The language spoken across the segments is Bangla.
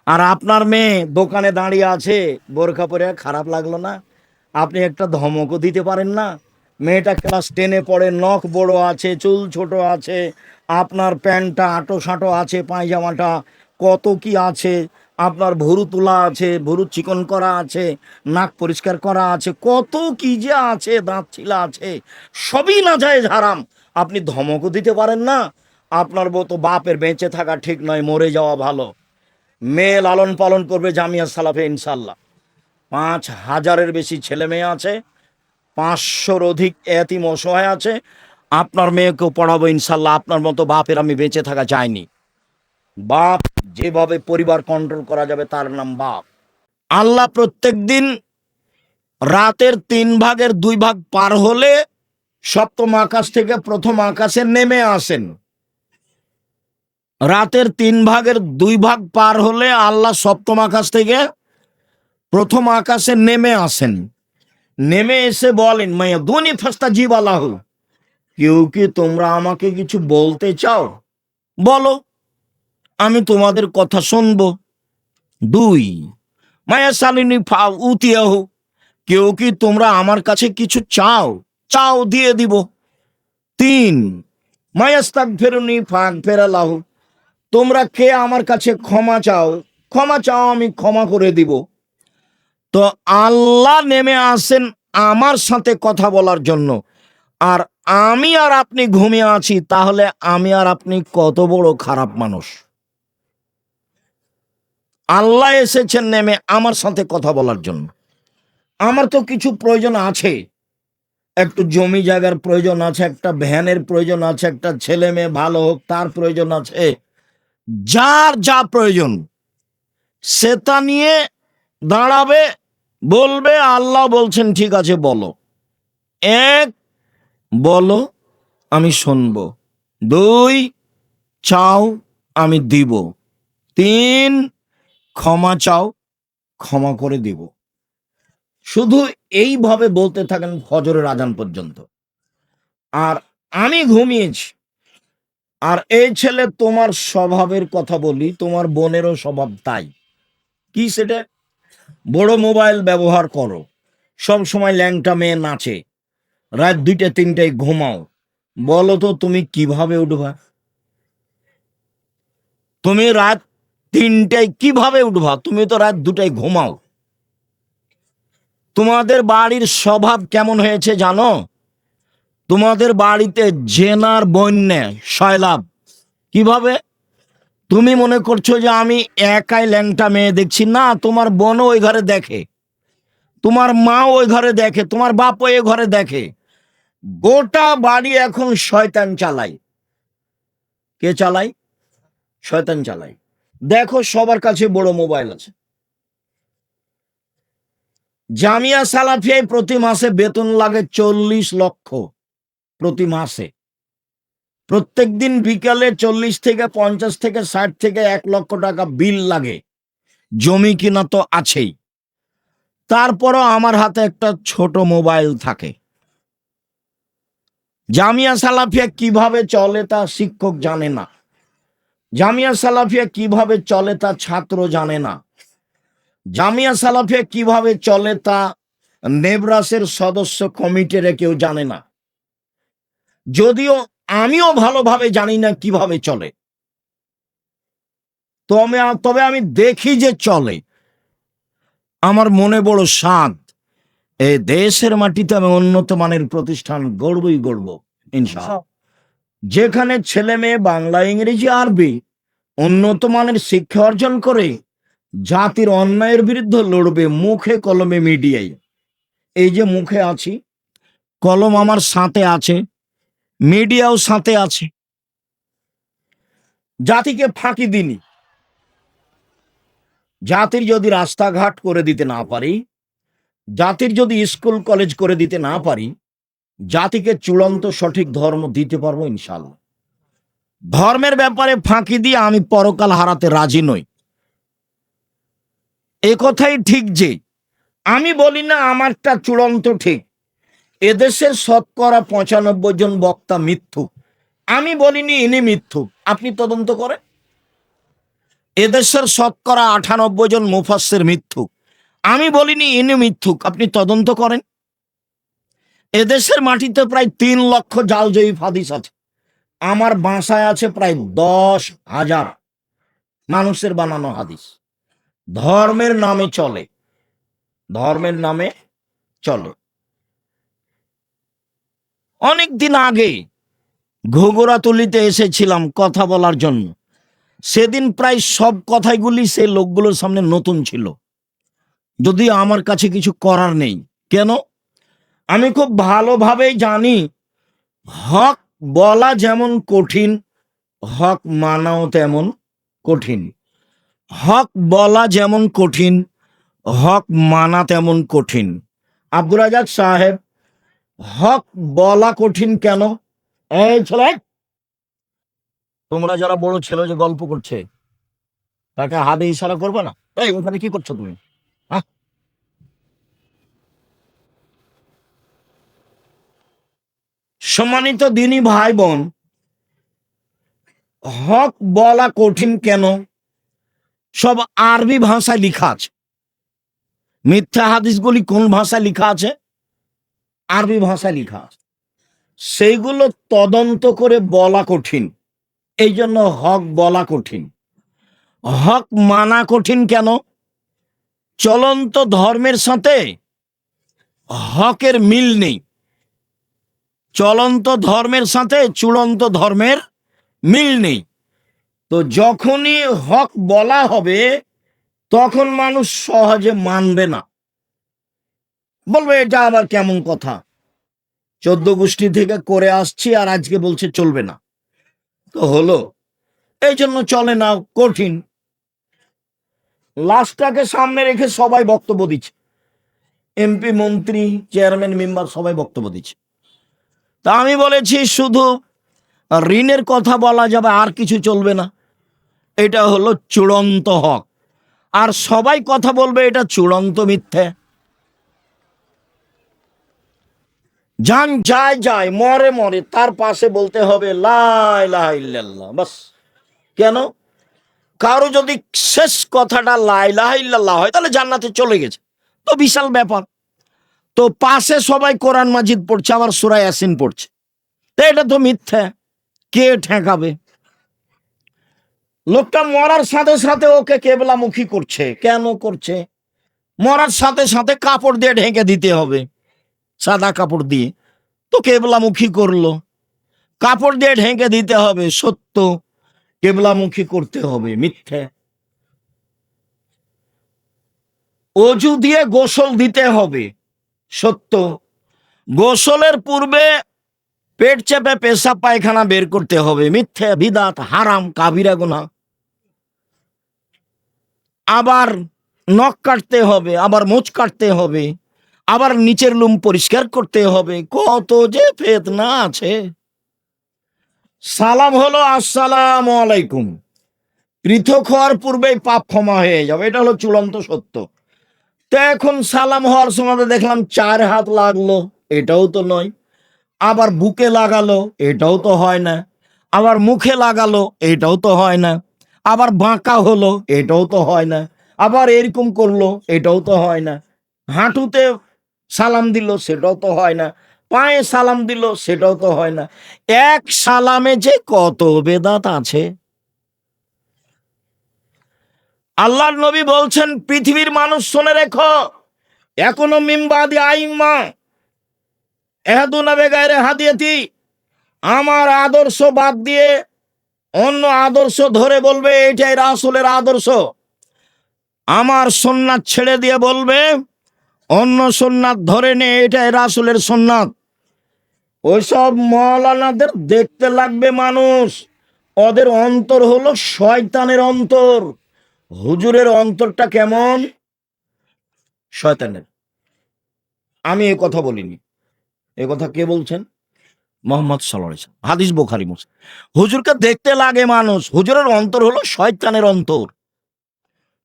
আর আপনার মেয়ে দোকানে দাঁড়িয়ে আছে বোরখা পরে, খারাপ লাগলো না? আপনি একটা ধমকও দিতে পারেন না? মেয়েটা ক্লাস 10-এ পড়ে, নখ বড় আছে, চুল ছোট আছে, আপনার প্যান্টটা আঁটো সাঁটো আছে, পায়জামাটা কত কি আছে, আপনার ভুরু তোলা আছে, ভুরু চিকন করা আছে, নাক পরিষ্কার করা আছে, কত কি যে আছে, দাঁত ছিলা আছে, সবই না যায় হারাম। আপনি ধমকও দিতে পারেন না? আপনার মতো বাপের বেঁচে থাকা ঠিক নয়, মরে যাওয়া ভালো। মেয়ে লালন পালন করবে জামিয়া সালাফে ইনশাল্লাহ। 5,000-এর বেশি ছেলে মেয়ে আছে, 500-র অধিক এতিম অসহায় আছে। আপনার মেয়েকেও পড়াবো ইনশাল্লাহ। আপনার মতো বাপের আমি বেঁচে থাকা চাইনি। বাপ যেভাবে পরিবার কন্ট্রোল করা যাবে তার নাম বাপ। আল্লাহ প্রত্যেক দিন রাতের 3/2 ভাগ পার হলে সপ্তম আকাশ থেকে প্রথম আকাশে নেমে আসেন। রাতের 3/2 ভাগ পার হলে আল্লাহ সপ্তম আকাশ থেকে প্রথম আকাশে নেমে আসেন। নেমে এসে বলেন, মাইয়া দুনি ফাস্তা জীব আল্লাহ, কেউ কি তোমরা আমাকে কিছু বলতে চাও? বলো, আমি তোমাদের কথা শুনবো। 2, মায়া সালিনী উতিয়াহ, কেউ কি তোমরা আমার কাছে কিছু চাও? চাও, দিয়ে দিব। 3, মায়াস্তাক ফেরুনি ফাঁক ফেরালাহ, তোমরা কে আমার কাছে ক্ষমা চাও? ক্ষমা চাও, আমি ক্ষমা করে দিব। তো আল্লাহ নেমে আসেন আমার সাথে কথা বলার জন্য, আর আমি আর আপনি ঘুমিয়ে আছি। তাহলে আমি আর আপনি কত বড় খারাপ মানুষ! আল্লাহ এসেছেন নেমে আমার সাথে কথা বলার জন্য। আমার তো কিছু প্রয়োজন আছে, একটু জমি জায়গার প্রয়োজন আছে, একটা ভ্যানের প্রয়োজন আছে, একটা ছেলে মেয়ে ভালো হোক তার প্রয়োজন আছে। যার যা প্রয়োজন সেটা নিয়ে দাঁড়াবে, বলবে। আল্লাহ বলছেন ঠিক আছে বলো। 1, বলো, আমি শুনবো। 2, চাও, আমি দিব। 3, ক্ষমা চাও, ক্ষমা করে দিব। শুধু এইভাবে বলতে থাকেন ফজরের আজান পর্যন্ত। আর আমি ঘুমিয়েছি। আর এই ছেলে, তোমার স্বভাবের কথা বলি, তোমার বোনেরও স্বভাব তাই। কি সেটা? বড় মোবাইল ব্যবহার করো, সব সময় ল্যাংটা মেয়ে নাচে, রাত 2টা-3টায় ঘুমাও। বলো তো তুমি কিভাবে উঠবা? তুমি রাত 3টায় কিভাবে উঠবা? তুমি তো রাত 2টায় ঘুমাও। তোমাদের বাড়ির স্বভাব কেমন হয়েছে জানো? তোমাদের বাড়িতে জেনার বন্যা সয়লাভ। কিভাবে? তুমি মনে করছো যে আমি একাই ল্যাংটা মেয়ে দেখছি? না, তোমার বোনও ওই ঘরে দেখে, তোমার মাও ওই ঘরে দেখে, তোমার বাপ ওই ঘরে দেখে। গোটা বাড়ি এখন শয়তান চালায়। কে চালায়? শয়তান চালায়। দেখো, সবার কাছে বড় মোবাইল আছে। জামিয়া সালাফিয়ায় প্রতি মাসে বেতন লাগে 40 লক্ষ প্রতি মাসে। প্রত্যেক দিন বিকালে 40 থেকে 50 থেকে 60 থেকে 1 লক্ষ টাকা বিল লাগে। জমি কিনা তো আছেই, তারপরও আমার হাতে একটা ছোট মোবাইল থাকে। জামিয়া সালাফিয়া কিভাবে চলে তা শিক্ষক জানে না। জামিয়া সালাফিয়া কিভাবে চলে তা ছাত্র জানে না। জামিয়া সালাফিয়া কিভাবে চলে তা নেবরাসের সদস্য কমিটির কেউ জানে না। যদিও আমিও ভালোভাবে জানি না কিভাবে চলে, তবে আমি দেখি যে চলে। আমার মনে বড় শান্ত, এই দেশের মাটিতে আমি উন্নত মানের প্রতিষ্ঠান গড়বই গড়ব ইনশাআল্লাহ, যেখানে ছেলে মেয়ে বাংলা, ইংরেজি, আরবি উন্নত মানের শিক্ষা অর্জন করে জাতির অন্যায়ের বিরুদ্ধে লড়বে মুখে কলমে মিডিয়ায়। এই যে মুখে আছি, কলম আমার সাথে আছে, মিডিয়াও সাথে আছে। জাতিকে ফাঁকি দিনি। জাতির যদি রাস্তাঘাট করে দিতে না পারি, জাতির যদি স্কুল কলেজ করে দিতে না পারি, জাতিকে চূড়ান্ত সঠিক ধর্ম দিতে পারবো ইনশাআল্লাহ। ধর্মের ব্যাপারে ফাঁকি দিয়ে আমি পরকাল হারাতে রাজি নই। এ কথাই ঠিক যে আমি বলি না আমারটা চূড়ান্ত ঠিক। এদেশের শতকরা 95 জন বক্তা মিথ্যুক। আমি বলিনি ইনি মিথ্যুক। আপনি তদন্ত করে এদেশের শতকরা 98 জন মুফাসসির মিথ্যুক। আমি বলিনি ইনি মিথ্যুক, আপনি তদন্ত করেন। এদেশের মাটিতে প্রায় 3 লক্ষ জাল জয়ীফ হাদিস আছে। আমার বাসায় আছে প্রায় 10,000 মানুষের বানানো হাদিস। ধর্মের নামে চলে, ধর্মের নামে চলে। অনেক দিন আগে ঘুঘুরাতুলিতে এসেছিলাম কথা বলার জন্য। সেদিন প্রায় সব কথাগুলি সে লোকগুলোর সামনে নতুন ছিল, যদিও আমার কাছে কিছু করার নেই। কেন? আমি খুব ভালোভাবেই জানি হক বলা যেমন কঠিন, হক মানাও তেমন কঠিন। হক বলা যেমন কঠিন, হক মানা তেমন কঠিন। আব্দুর রাজাক সাহেব, হক বলা কঠিন কেন? এই ছেলে, তোমরা যারা বড় ছেলে যে গল্প করছে তাকে হাতে ইশারা করবে না? এই ওখানে কি করছো তুমি? হ্যাঁ, সম্মানিত দিনী ভাই বোন, হক বলা কঠিন কেন? সব আরবি ভাষায় লেখা আছে। মিথ্যা হাদিসগুলি কোন ভাষায় লেখা আছে? আরবি ভাষায় লেখা আছে। সেইগুলো তদন্ত করে বলা কঠিন, এই জন্য হক বলা কঠিন। হক মানা কঠিন কেন? চলন্ত ধর্মের সাথে হকের মিল নেই। চলন্ত ধর্মের সাথে চূড়ান্ত ধর্মের মিল নেই। তো যখনই হক বলা হবে তখন মানুষ সহজে মানবে না, বলবে এটা আবার কেমন কথা, 14 গোষ্ঠী থেকে করে আসছি আর আজকে বলছে চলবে না। তো হলো, এই জন্য চলে না, কঠিন। লাশটাকে সামনে রেখে সবাই বক্তব্য দিচ্ছে, এমপি, মন্ত্রী, চেয়ারম্যান, মেম্বার সবাই বক্তব্য দিচ্ছে। তা আমি বলেছি শুধু ঋণের কথা বলা যাবে, আর কিছু চলবে না। এটা হলো চূড়ান্ত হক। আর সবাই কথা বলবে এটা চূড়ান্ত মিথ্যে। যান যায় যায়, মরে মরে, তার পাশে বলতে হবে লা ইলাহা ইল্লাল্লাহ, বাস। কেন? কারো যদি শেষ কথাটা লা ইলাহা ইল্লাল্লাহ হয় তাহলে জান্নাতে চলে গেছে, তো বিশাল ব্যাপার। তো পাশে সবাই কোরআন মাজিদ পড়ছে, আবার সূরা ইয়াসিন পড়ছে, তো এটা তো মিথ্যা। কে ঠেকাবে? লোকটা মরার সাথে সাথে ওকে কেবলামুখী করছে। কেন করছে? মরার সাথে সাথে কাপড় দিয়ে ঢেকে দিতে হবে, সাদা কাপড় দিয়ে। তো কেবলামুখী করলো, কাপড় দিয়ে ঢেকে দিতে হবে, সত্য। কেবলামুখী করতে হবে, মিথ্যে। অজু দিয়ে গোসল দিতে হবে, সত্য। গোসলের পূর্বে পেট চেপে পেশাব পায়খানা বের করতে হবে, মিথ্যে, বিদাত, হারাম, কাবিরা গুনাহ। আবার নখ কাটতে হবে, আবার মোচ কাটতে হবে, আবার নিচের লোম পরিষ্কার করতে হবে। কত যে ফেতনা আছে। সালাম হলো আসসালামু আলাইকুম, পৃথক হওয়ার পূর্বেই পাপ ক্ষমা হয়ে যাবে, এটা হলো চূড়ান্ত সত্য। তো এখন সালাম হওয়ার সময় দেখলাম 4 হাত লাগলো, এটাও তো নয়। আবার বুকে লাগালো, এটাও তো হয় না। আবার মুখে লাগালো, এটাও তো হয় না। আবার বাঁকা হলো, এটাও তো হয় না। আবার এরকম করলো, এটাও তো হয় না। হাঁটুতে সালাম দিল, সেটাও তো হয় না। পায়ে সালাম দিল, সেটাও তো হয় না। এক সালামে যে কত বেদাত আছে। আল্লাহর নবী বলছেন, পৃথিবীর মানুষ শুনে রেখো, এখনো মিম্বাদি আইম্মা এহাদুনা বেগায়রে হাদিয়াতি, আমার আদর্শ বাদ দিয়ে অন্য আদর্শ ধরে বলবে এটাই রাসূলের আদর্শ। আমার সুন্নাত ছেড়ে দিয়ে বলবে অন্য সুন্নাত ধরে নে, এটাই রাসূলের সুন্নাত। ওইসব মাওলানাদের দেখতে লাগবে মানুষ, ওদের অন্তর হলো শয়তানের অন্তর। হুজুরের অন্তরটা কেমন? শয়তানের। আমি এ কথা বলিনি, এ কথা কে বলছেন? মোহাম্মদ সাল্লাল্লাহু আলাইহি ওয়াসাল্লাম, হাদিস বুখারী মুসলিম। হুজুরকে দেখতে লাগে মানুষ, হুজুরের অন্তর হলো শয়তানের অন্তর।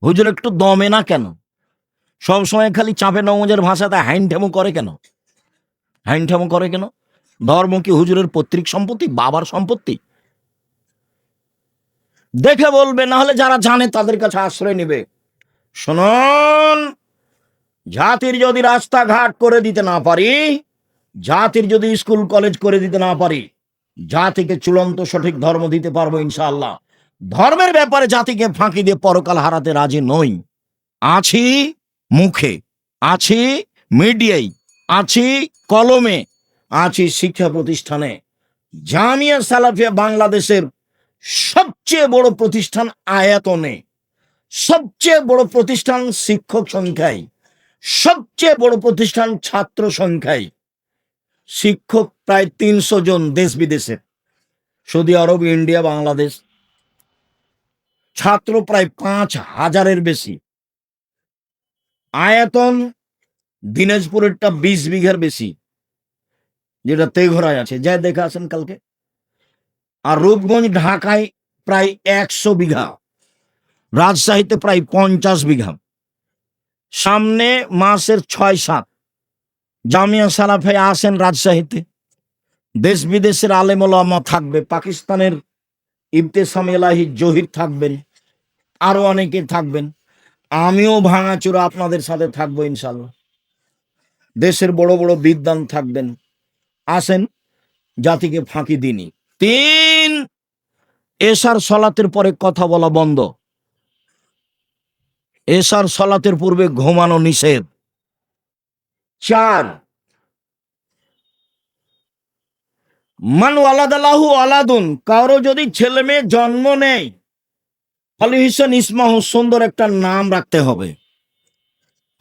হুজুর একটু দমে না কেন? সব সময় খালি চাপে নওয়াজের ভাষাতে হাইনঠামো করে কেন? হাইনঠামো করে কেন? ধর্ম কি হুজুরের পৈতৃক সম্পত্তি, বাবার সম্পত্তি? দেখে বলবে, না হলে যারা জানে তাদের কাছে আশ্রয় নেবে। শুনুন, জাতির যদি রাস্তাঘাট করে দিতে না পারি, জাতির যদি স্কুল কলেজ করে দিতে না পারি, জাতিকে চূড়ান্ত সঠিক ধর্ম দিতে পারবো ইনশাআল্লাহ। ধর্মের ব্যাপারে জাতিকে ফাঁকি দিয়ে পরকাল হারাতে রাজি নই। আছি মুখে, আছি মিডিয়ায়, আছি কলমে, আছি শিক্ষা প্রতিষ্ঠানে। জামিয়া সালাফিয়া বাংলাদেশের সবচেয়ে বড় প্রতিষ্ঠান আয়তনে, সবচেয়ে বড় প্রতিষ্ঠান শিক্ষক সংখ্যায়, সবচেয়ে বড় প্রতিষ্ঠান ছাত্র সংখ্যায়। শিক্ষক প্রায় 300 জন দেশ বিদেশে, সৌদি আরব, ইন্ডিয়া, বাংলাদেশ। ছাত্র প্রায় 5000-এর বেশি। আয়তন দিনাজপুরেরটা 20 বিঘার বেশি, যেটা তেঘরায় আছে, যাই দেখে আসেন কালকে। আর রূপগঞ্জ ঢাকায় প্রায় 100 বিঘা, রাজশাহীতে প্রায় 50 বিঘা। সামনে মাসের 6-7 জামিয়া সালাফিয়া আসেন রাজশাহীতে, দেশ বিদেশের আলেম ওলামা থাকবে, পাকিস্তানের ইবতেসাম এলাহি জহির থাকবেন, আরো অনেকে থাকবেন। আমিও ভাঙাচোরা আপনাদের সাথে থাকবো ইনশাল্লাহ। দেশের বড় বড় বিদ্বান থাকবেন। আসেন, জাতিকে ফাঁকি দিনি। 3, এশার সলাতের পরে কথা বলা বন্ধ। এশার সলাতের পূর্বে ঘুমানো নিষেধ। 4, মান ওয়ালাদালাহু আলাদুন, কারো যদি ছেলে মেয়ে জন্ম নেয়, ফলিহিসান ইসমাহু, সুন্দর একটা নাম রাখতে হবে,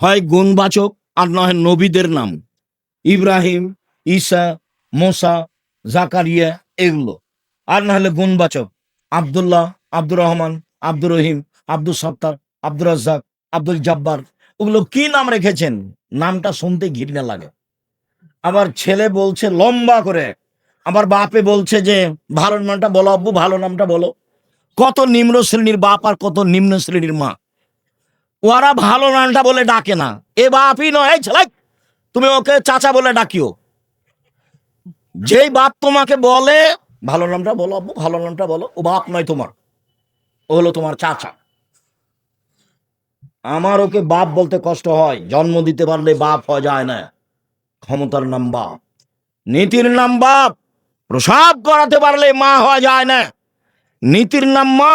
হয় গুণবাচক আর নয় নবীদের নাম, ইব্রাহিম, ঈসা, মোসা, জাকারিয়া, এগুলো। আর না হলে গুণবাচক, আব্দুল্লাহ, আব্দুর রহমান, আব্দুর রহিম, আব্দুল সত্তার, আব্দুর রাজ্জাক, আব্দুল জব্বার। ওগুলো কি নাম রেখেছেন, নামটা শুনতে ঘৃণা লাগে। আবার ছেলে বলছে লম্বা করে, আবার বাপে বলছে যে ভালো নামটা বলো আব্বু, ভালো নামটা বলো। কত নিম্ন শ্রেণীর বাপ আর কত নিম্ন শ্রেণীর মা, ওরা ভালো নামটা বলে ডাকে না। এ বাপই নয়, এই ছেলে তুমি ওকে চাচা বলে ডাকিও। যেই বাপ তোমাকে বলে ভালো নামটা বলো আব্বু, ভালো নামটা বলো, ও বাপ নয় তোমার, ও হলো তোমার চাচা। আমার ওকে বাপ বলতে কষ্ট হয়, জন্ম দিতে পারলে বাপ হওয়া যায় না। ক্ষমতার নাম বাপ, নীতির নাম বাপ, প্রসাব করাতে পারলে মা হওয়া যায় না। নীতির নাম মা,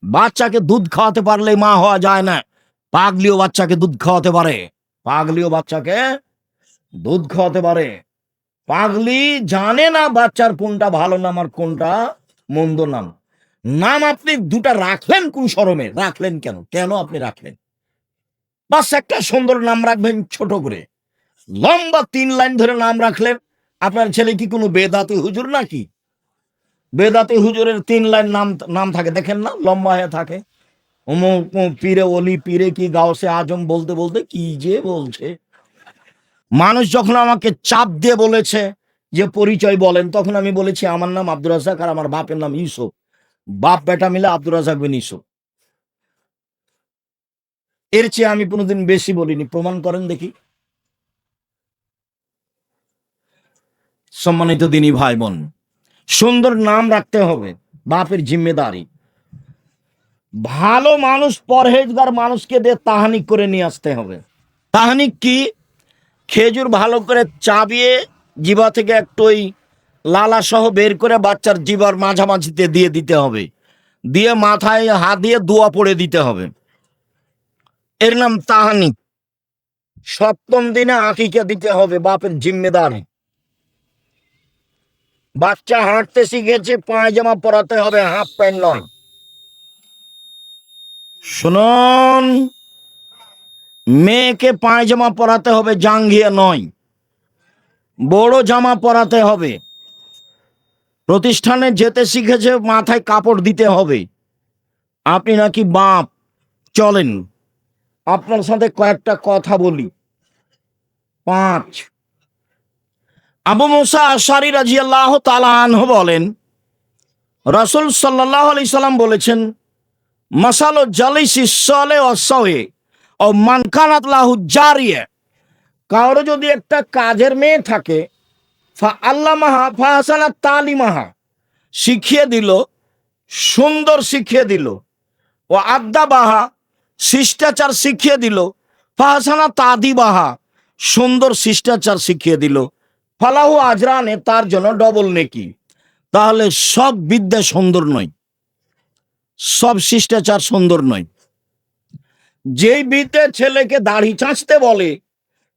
বাচ্চাকে দুধ খাওয়াতে পারলে মা হওয়া যায় না। পাগলিও বাচ্চাকে দুধ খাওয়াতে পারে, পাগলিও বাচ্চাকে দুধ খাওয়াতে পারে। পাগলি জানে না বাচ্চার কোনটা ভালো নাম আর কোনটা মন্দ নাম। নাম আপনি দুটা রাখলেন কোন শরমে রাখলেন, কেন কেন আপনি রাখলেন? বাস একটা সুন্দর নাম রাখবেন ছোট করে, লম্বা 3 লাইন ধরে নাম রাখলেন। আপনার ছেলে কি কোনো বেদাতি হুজুর নাকি? বেদাতি হুজুরের 3 লাইন নাম নাম থাকে, দেখেন না, লম্বা হয়ে থাকে। অমুক পীরে অলি, পীরে কি গাউসে আজম বলতে বলতে কি যে বলছে। মানুষ যখন আমাকে চাপ দিয়ে বলেছে যে পরিচয় বলেন, তখন আমি বলেছি আমার নাম আব্দুর রাজ্জাক আর আমার বাপের নাম ইউসুফ। বাপ বেটা মিলে আব্দুর রাজ্জাক বিন ইউসুফ। এর চেয়ে আমি কোনোদিন বেশি বলিনি, প্রমাণ করেন দেখি। সম্মানিত দিনী ভাই বোন, সুন্দর নাম রাখতে হবে, বাপের জিম্মেদারি। ভালো মানুষ, পরহেজগার মানুষকে দিয়ে তাহানিক করে নিয়ে আসতে হবে। তাহানিক কি? খেজুর ভালো করে চাবিয়ে জিভা থেকে একটু ওই লালা সহ বের করে বাচ্চার জিভার মাঝামাঝিতে দিয়ে দিতে হবে, দিয়ে মাথায় হাত দিয়ে দোয়া পড়ে দিতে হবে। এর নাম তাহানিক। 7ম দিনে আকিকা দিতে হবে, বাপের জিম্মেদারি। বাচ্চা হাঁটতে শিখেছে, পায়জামা পরাতে হবে, হাফ প্যান্ট নয়। শুনুন, মেয়েকে পায়জামা পরাতে হবে, জাঙ্গিয়া নয়, বড় জামা পরাতে হবে। প্রতিষ্ঠানে যেতে শিখেছে, মাথায় কাপড় দিতে হবে। আপনি নাকি বাপ, চলেন আপনার সাথে কয়েকটা কথা বলি। 5, আবু মুসা আশআরী রাদিয়াল্লাহু তাআলা আনহু বলেন, রাসূল সাল্লাল্লাহু আলাইহি সাল্লাম বলেছেন, মাসালু জালিসি সালেহ ওয়াস সাওয়ি ও মান কানাত লাহু জারিয়া, কারো যদি একটা কাজের মেয়ে থাকে, ফা আল্লামাহা ফা হাসানা তালিমাহা, শিখিয়ে দিল, সুন্দর শিখিয়ে দিল, ও আদ্দা বাহা শিষ্টাচার শিখিয়ে দিল, ফাহাসানা তাদি বাহা সুন্দর শিষ্টাচার শিখিয়ে দিল, ফালাহু আজরানে তার জন্য ডবল নেকি। তাহলে সব বিদ্যা সুন্দর নয়, সব শিষ্টাচার সুন্দর নয়। যেই বিদ্যা ছেলেকে দাড়ি চাঁচতে বলে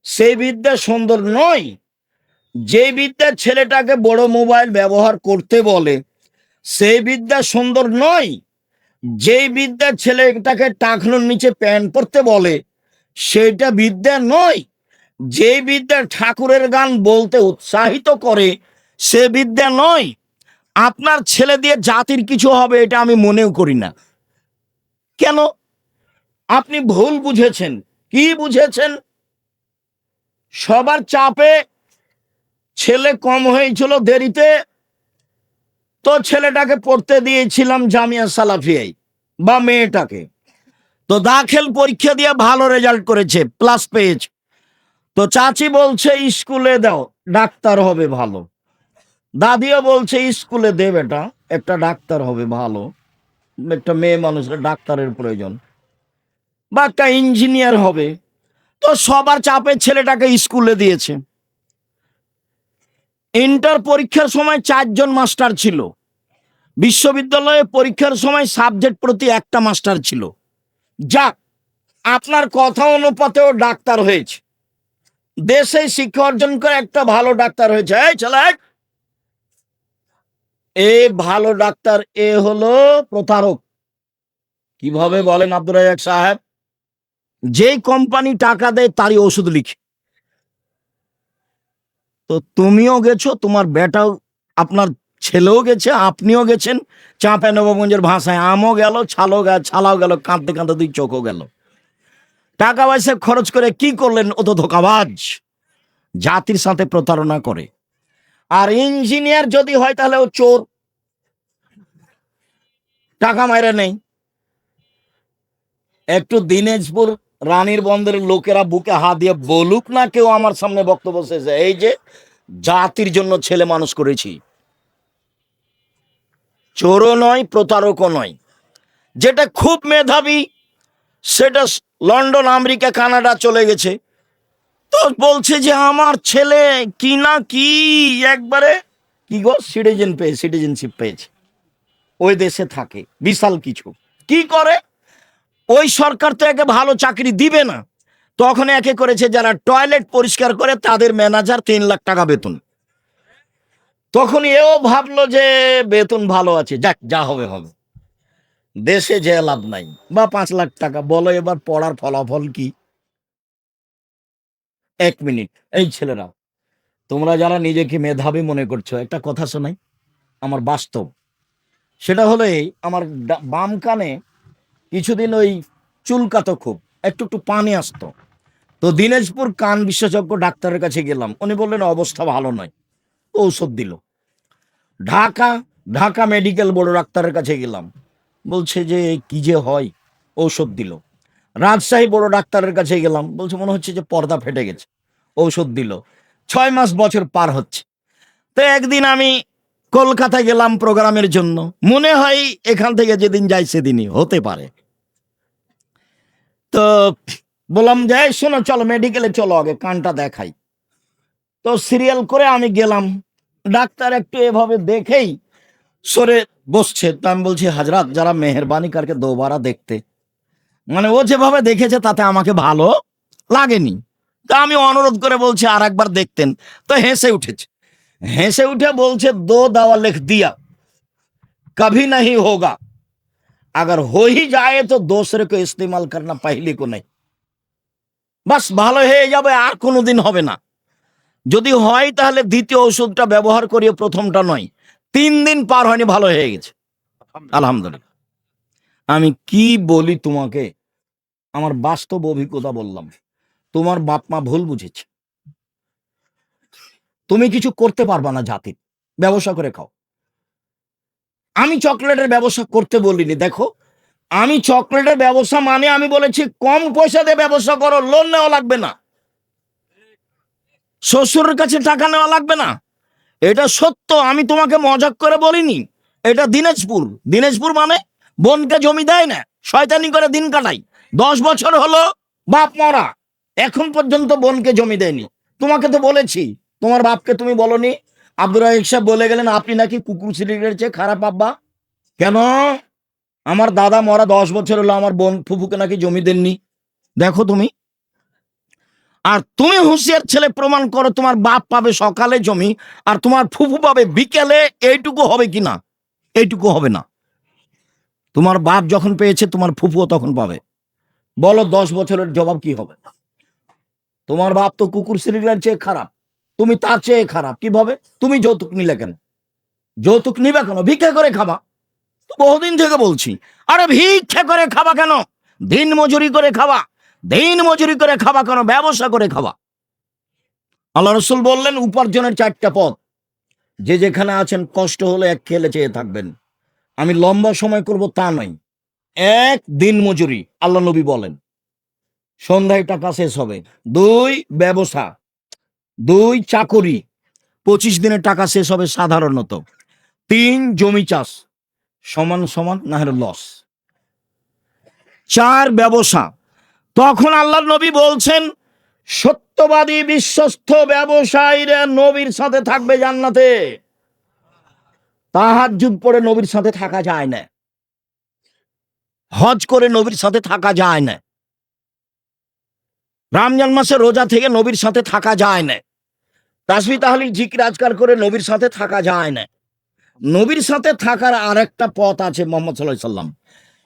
সেই বিদ্যা সুন্দর নয়। যেই বিদ্যা ছেলেটাকে বড় মোবাইল ব্যবহার করতে বলে সেই বিদ্যা সুন্দর নয়। যেই বিদ্যা ছেলেটাকে টাকনোর নিচে প্যান্ট পরতে বলে সেইটা বিদ্যা নয়। যেই বিদ্যা ঠাকুরের গান বলতে উৎসাহিত করে সে বিদ্যা নয়। আপনার ছেলে দিয়ে জাতির কিছু হবে এটা আমি মনেও করি না। কেন? আপনি ভুল বুঝেছেন। কি বুঝেছেন? সবার চাপে ছেলে কম হয়েছিল দেরিতে, তো ছেলেটাকে পড়তে দিয়েছিলাম জামিয়া সালাফিয়ায় বা মেয়েটাকে, তো দাখিল পরীক্ষা দিয়ে ভালো রেজাল্ট করেছে, প্লাস পেয়েছে। তো চাচি বলছে স্কুলে দাও, ডাক্তার হবে ভালো। দাদিও বলছে স্কুলে দে বেটা, একটা ডাক্তার হবে ভালো, একটা মেয়ে মানুষের ডাক্তারের প্রয়োজন, বা একটা ইঞ্জিনিয়ার হবে। তো সবার চাপে ছেলেটাকে স্কুলে দিয়েছে। ইন্টার পরীক্ষার সময় 4 জন মাস্টার ছিল, বিশ্ববিদ্যালয়ে পরীক্ষার সময় সাবজেক্ট প্রতি একটা মাস্টার ছিল। যাক, আপনার কথা অনুপাতেও ডাক্তার হয়েছে, দেশে শিক্ষা অর্জন করে একটা ভালো ডাক্তার হয়েছে। এই ছেলে, এ ভালো ডাক্তার, এ হলো প্রতারক। কিভাবে বলেন আব্দুর রাজ্জাক সাহেব? যেই কোম্পানি টাকা দেয় তারই ওষুধ লিখে। তো তুমিও গেছো, তোমার বেটাও, আপনার ছেলেও গেছে, আপনিও গেছেন। চাঁপাইনবাবগঞ্জের ভাষায় আমও গেল, ছালাও গেল, কাঁদতে কাঁদতে 2 চোখও গেল। টাকা পয়সা খরচ করে কি করলেন? ও তো ধোঁকাবাজ, জাতির সাথে প্রতারণা করে। আর ইঞ্জিনিয়ার যদি হয় তাহলে ও চোর, টাকা মাইরে নেই। একটু দিনাজপুর রানীর বন্দরের লোকেরা বুকে হাত দিয়ে বলুক না কেউ আমার সামনে বক্তব্য শেষে, এই যে জাতির জন্য ছেলে মানুষ করেছি। চোরও নয়, প্রতারকও নয়। যেটা খুব মেধাবী সেটা লন্ডন, আমেরিকা, কানাডা চলে গেছে। তো বলছে যে আমার ছেলে কি না কি একবারে কি গো সিটিজেনশিপ পেয়েছে, ওই দেশে থাকে, বিশাল কিছু। কি করে? ওই সরকার তো একে ভালো চাকরি দিবে না, তখন একে করেছে যারা টয়লেট পরিষ্কার করে তাদের ম্যানেজার 3 লাখ টাকা বেতন। তখন এও ভাবলো যে বেতন ভালো আছে, যাক যা হবে হবে, দেশে যে লাভ নাই। বা 5 লাখ টাকা, বলো এবার পড়ার ফলাফল কি? 1 মিনিট, এই ছেলেরা, তোমরা যারা নিজেকে মেধাবী মনে করছো, একটা কথা শোনাই, আমার বাস্তব। সেটা হলো এই, আমার বাম কানে কিছুদিন ওই চুলকাতো, খুব একটু একটু পানি আসতো। তো দিনাজপুর কান বিশেষজ্ঞ ডাক্তারের কাছে গেলাম, উনি বললেন অবস্থা ভালো নয়, ঔষধ দিল। ঢাকা মেডিকেল বড় ডাক্তারের কাছে গেলাম, বলছে যে কি যে হয়, ঔষধ দিল। রাজশাহী বড় ডাক্তারের কাছে গেলাম, বলছে মনে হচ্ছে যে পর্দা ফেটে গেছে, ঔষধ দিল। 6 মাস বছর পার হচ্ছে। তো একদিন আমি কলকাতা গেলাম প্রোগ্রামের জন্য, মনে হয় এখান থেকে যেদিন যাই সেদিনই হতে পারে। তো বললাম যে শোনো, চলো মেডিকেলে চলো, আগে কানটা দেখাই। তো সিরিয়াল করে আমি গেলাম, ডাক্তার একটু এভাবে দেখেই সরে বসছে। তো আমি বলছি হাজরাত যারা মেহরবানি কারকে দোবারা দেখতে, মানে ও যেভাবে দেখেছে তাতে আমাকে ভালো লাগেনি। তা আমি অনুরোধ করে বলছি আর একবার দেখতেন। তো হেসে উঠেছে, হেসে উঠে বলছে 2 দাওয়া লিখ दिया, कभी नहीं होगा, अगर हो ही जाए तो दूसरे को इस्तेमाल करना पहले को नहीं। বাস ভালো হয়ে যাবে, আর কোনোদিন হবে না। যদি হয় তাহলে দ্বিতীয় ওষুধটা ব্যবহার করিয়ে প্রথমটা নয়। 3 দিন পার হয়নি, ভালো হয়ে গেছে, আলহামদুলিল্লাহ। আমি কি বলি তোমাকে, আমার বাস্তব অভিজ্ঞতা বললাম। তোমার বাপ মা ভুল বুঝেছে, তুমি কিছু করতে পারবা না, জাতির ব্যবসা করে খাও। আমি চকলেটের ব্যবসা করতে বলিনি। দেখো, আমি চকলেটের ব্যবসা মানে আমি বলেছি কম পয়সা দিয়ে ব্যবসা করো, লোন নেওয়া লাগবে না, শ্বশুরের কাছে টাকা নেওয়া লাগবে না। এটা সত্য, আমি তোমাকে মজাক করে বলিনি। এটা দিনাজপুর। দিনাজপুর মানে বোনকে জমি দেয় না, শয়তানি করে দিন কাটাই। 10 বছর হলো বাপ মরা, এখন পর্যন্ত বোনকে জমি দেয়নি। তোমাকে তো বলেছি, তোমার বাপকে তুমি বলনি? আব্দুর রাহিক সাহেব বলে গেলেন আপনি নাকি কুকুর সিলিগের চেয়ে খারাপ আব্বা। কেন? আমার দাদা মরা 10 বছর হলো, আমার বোন ফুফুকে নাকি জমি দেননি। দেখো তুমি, আর তুমি হুঁশিয়ার ছেলে প্রমাণ করো তোমার বাপ পাবে সকালে জমি আর তোমার ফুফু পাবে বিকেলে। এইটুকু হবে কি না? এইটুকু হবে না। তোমার বাপ যখন পেয়েছে তোমার ফুফুও তখন পাবে। বলো 10 বছরের জবাব কি হবে? তোমার বাপ তো কুকুর সিরিয়ালের চেয়ে খারাপ, তুমি তার চেয়ে খারাপ কিভাবে? তুমি যৌতুক নিলে কেন? যৌতুক নিবে কেন? ভিক্ষা করে খাবা। তো বহুদিন থেকে বলছি, আরে ভিক্ষা করে খাবা কেন? দিন মজুরি করে খাবা। দিন মজুরি করে খাবা কেন? ব্যবসা করে খাবা। আল্লাহ রসুল বললেন উপার্জনের 4টা পথ। যে যেখানে আছেন কষ্ট হলে এক খেলে চেয়ে থাকবেন। আমি লম্বা সময় করব তা নয়। 1 দিন মজুরি, আল্লাহ নবী বলেন সন্ধ্যায় টাকা শেষ হবে। 2 ব্যবসা, 2 চাকরি, 25 দিনে টাকা শেষ হবে সাধারণত। 3 জমি চাষ, সমান সমান না হলে লস। 4 ব্যবসা। তখন আল্লাহ নবী বলছেন সত্যবাদী বিশ্বস্ত ব্যবসায়ীরা নবীর সাথে থাকবে জান্নাতে। তাহাজ্জুদ পড়ে নবীর সাথে থাকা যায় না, হজ করে নবীর সাথে থাকা যায় না, রমজান মাসে রোজা থেকে নবীর সাথে থাকা যায় না, তাসবিহ তাহলিল জিকির আজকার করে নবীর সাথে থাকা যায় না। নবীর সাথে থাকার আরেকটা পথ আছে মুহাম্মদ সাল্লাল্লাহু আলাইহি সাল্লাম।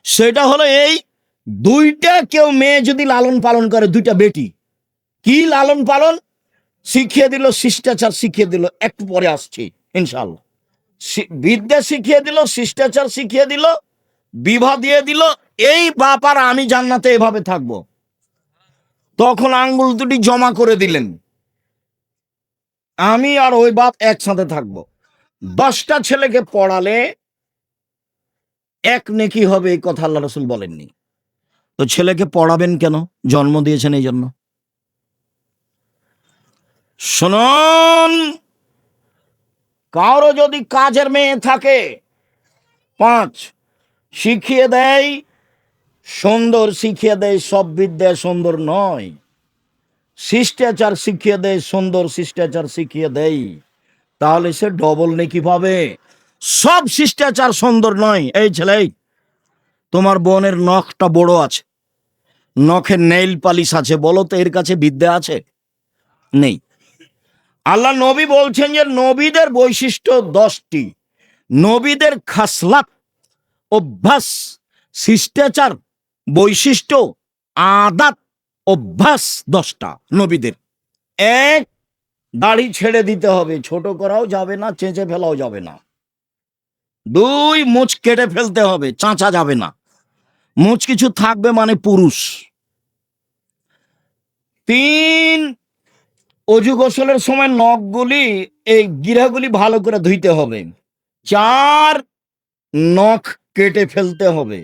সেটা হলো এই 2টা কেউ মেয়ে যদি লালন পালন করে, 2টা বেটি, কি লালন পালন শিখিয়ে দিল, শিষ্টাচার শিখিয়ে দিল, একটু পরে আসছি ইনশাআল্লাহ। বিদ্যা শিখিয়ে দিল, শিষ্টাচার শিখিয়ে দিল, বিবাহ দিয়ে দিল, এই বাপ আর আমি জান্নাতে এভাবে থাকবো। তখন আঙ্গুল দুটি জমা করে দিলেন, আমি আর ওই বাপ একসাথে থাকবো। 10টা ছেলেকে পড়ালে 1 নেকি হবে, এই কথা আল্লাহ রসুল বলেননি। তো ছেলেকে পড়াবেন কেন? জন্ম দিয়েছেন এই জন্য। শুনুন, কারো যদি কাজের মেয়ে থাকে, 5 শিখিয়ে দেয় সুন্দর, শিখিয়ে দেয় সব বিদ্যা সুন্দর নয়, শিষ্টাচার শিখিয়ে দেয় সুন্দর, শিষ্টাচার শিখিয়ে দেয়, তাহলে সে ডবল নেকি পাবে। সব শিষ্টাচার সুন্দর নয়। এই ছেলে, তোমার বোনের নখটা বড় আছে, নখের নেইল পালিশ আছে, বলো তো এর কাছে বিদ্যা আছে? নেই। আল্লাহ নবী বলছেন যে নবীদের বৈশিষ্ট্য 10টি, নবীদের খাসলাত, অভ্যাস, শিষ্টাচার, বৈশিষ্ট্য, আদাত, অভ্যাস 10টা নবীদের। 1 দাড়ি ছেড়ে দিতে হবে, ছোট করাও যাবে না, চেঁচে ফেলাও যাবে না। 2 মুছ কেটে ফেলতে হবে, চাঁচা যাবে না, মুছ কিছু থাকবে মানে পুরুষ। 3 অজু গোসলের সময় নখগুলি, এই গিরাগুলি ভালো করে ধুইতে হবে। 4 নখ কেটে ফেলতে হবে।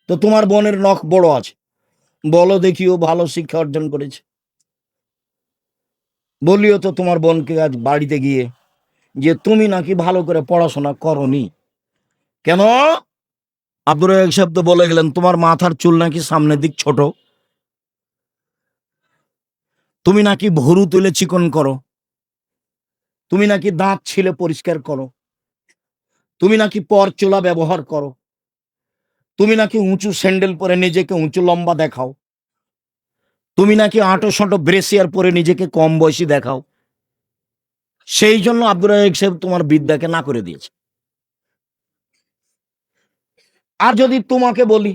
তো তোমার বোনের নখ বড় আছে, বলো দেখি ও ভালো শিক্ষা অর্জন করেছে? বলিও তো তোমার বোনকে আজ বাড়িতে গিয়ে যে তুমি নাকি ভালো করে পড়াশোনা করনি। কেন? আব্দুর রাহিক সাহেব তো বলে গেলেন তোমার মাথার চুল নাকি সামনের দিক ছোট, তুমি নাকি ভুরু তুলে চিকন করো, তুমি নাকি দাঁত ছিলে পরিষ্কার করো, তুমি নাকি পরচুলা ব্যবহার করো, তুমি নাকি উঁচু স্যান্ডেল পরে নিজেকে উঁচু লম্বা দেখাও, তুমি নাকি আঁটো সাঁটো ব্রেসিয়ার পরে নিজেকে কম বয়সী দেখাও। সেই জন্য আব্দুর রাহিক সাহেব তোমার বিদ্যাকে না করে দিয়েছে। আর যদি তোমাকে বলি,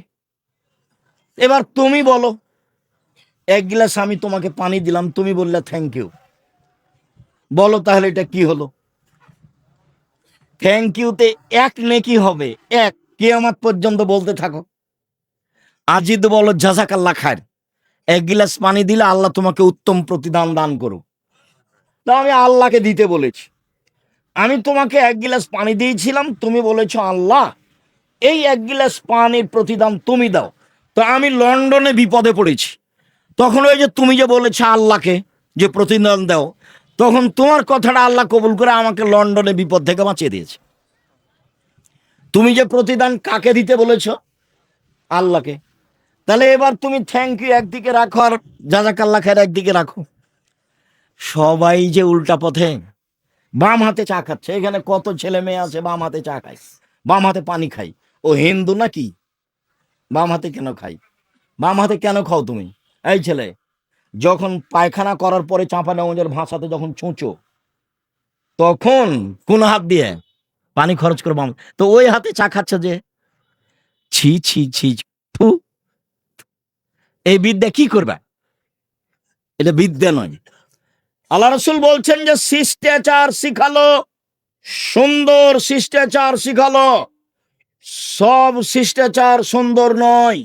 এবার তুমি বলো, 1 গ্লাস আমি তোমাকে পানি দিলাম, তুমি বললে থ্যাংক ইউ, বলো তাহলে এটা কি হলো? থ্যাংক ইউতে 1 নেকি হবে, 1, কিয়ামত পর্যন্ত বলতে থাকো। আজই তো বলো জাযাকাল্লাহ খায়ের, 1 গ্লাস পানি দিলে আল্লাহ তোমাকে উত্তম প্রতিদান দান করুক। তা আমি আল্লাহকে দিতে বলেছি, আমি তোমাকে 1 গ্লাস পানি দিয়েছিলাম, তুমি বলেছো আল্লাহ এই 1 গ্লাস পানির প্রতিদান তুমি দাও। তো আমি লন্ডনে বিপদে পড়েছি, তখন ওই যে তুমি যে বলেছো আল্লাহকে যে প্রতিদান দাও, তখন তোমার কথাটা আল্লাহ কবুল করে আমাকে লন্ডনে বিপদ থেকে বাঁচিয়ে দিয়েছে। তুমি যে প্রতিদান কাকে দিতে বলেছো? আল্লাহকে। তাহলে এবার তুমি থ্যাংক ইউ একদিকে রাখো আর জাযাকাল্লাহ খায়ের একদিকে রাখো। সবাই যে উল্টা পথে বাম হাতে চা খাচ্ছে। এখানে কত ছেলে মেয়ে আছে বাম হাতে চা খায়, বাম হাতে পানি খাই। ও হিন্দু নাকি? বাম হাতে কেন খাই? বাম হাতে কেন খাও তুমি? এই ছেলে, যখন পায়খানা করার পরে চাঁপা নেওয়ার ভাষাতে যখন ছুঁচো, তখন কোন হাত দিয়ে পানি খরচ করে বাম, তো ওই হাতে চা খাচ্ছে যে। ছি ছি ছি, ফু। এই বিদ্যা কি করবে? এটা বিদ্যা নয়। আল্লাহ রাসূল বলছেন যে শিষ্টাচার শিখালো, সুন্দর শিষ্টাচার শিখালো। সব শিষ্টাচার সুন্দর নয়।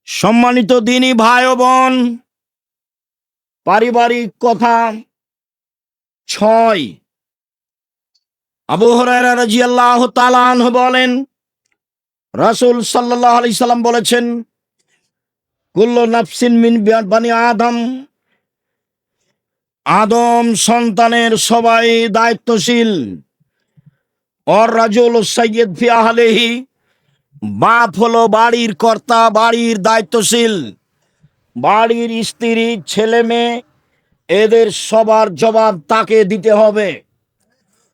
সম্মানিত দিনী ভাই ও বোন, পারিবারিক কথা 6। আবু হুরায়রা রাদিয়াল্লাহু তাআলা আনহু বলেন, রাসূল সাল্লাল্লাহু আলাইহি সাল্লাম বলেছেন, কুল্লু নাফসিন মিন বানি আদম, আদম সন্তানের সবাই দায়িত্বশীল। অর রাজুল সাইয়্যিদ ফি আহলিহি, বাপ হলো বাড়ির কর্তা, বাড়ির দায়িত্বশীল। বাড়ির স্ত্রী, ছেলে মেয়ে, এদের সবার জবাব তাকে দিতে হবে।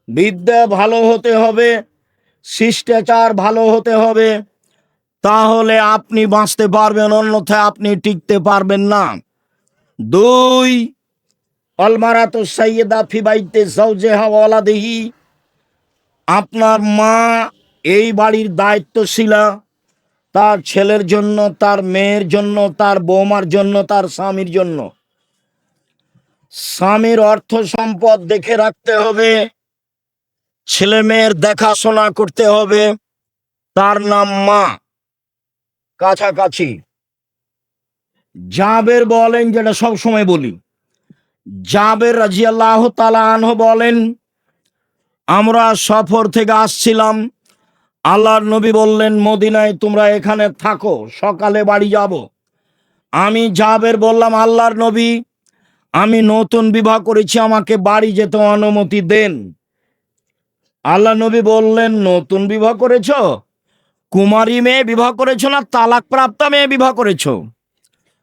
বিদ্যা ভালো হতে হবে, শিষ্টাচার ভালো হতে হবে, তাহলে আপনি বাঁচতে পারবেন, অন্যথায় আপনি টিকতে পারবেন না। 2, আল মারাতু সাইয়্যিদা ফি বাইতি যাওজিহা ওয়া ওয়ালাদিহি, আপনার মা এই বাড়ির দায়িত্বশীলা, তার ছেলের জন্য, তার মেয়ের জন্য, তার বৌমার জন্য, তার স্বামীর জন্য। স্বামীর অর্থ সম্পদ দেখে রাখতে হবে, ছেলে মেয়ের দেখাশোনা করতে হবে। তার নাম মা, কাছাকাছি। জাবের বলেন, যেটা সব সময় বলি, জাবের রাদিয়াল্লাহু তাআলা আনহু বলেন, আমরা সফর থেকে আসছিলাম, আল্লাহর নবী বললেন, মদিনায় তোমরা এখানে থাকো, সকালে বাড়ি যাব। আমি জাবের বললাম, আল্লাহর নবী, আমি নতুন বিবাহ করেছি, আমাকে বাড়ি যেতে অনুমতি দেন। আল্লাহ নবী বললেন, নতুন বিবাহ করেছ? কুমারী মেয়ে বিবাহ করেছো না তালাক প্রাপ্তা মেয়ে বিবাহ করেছো?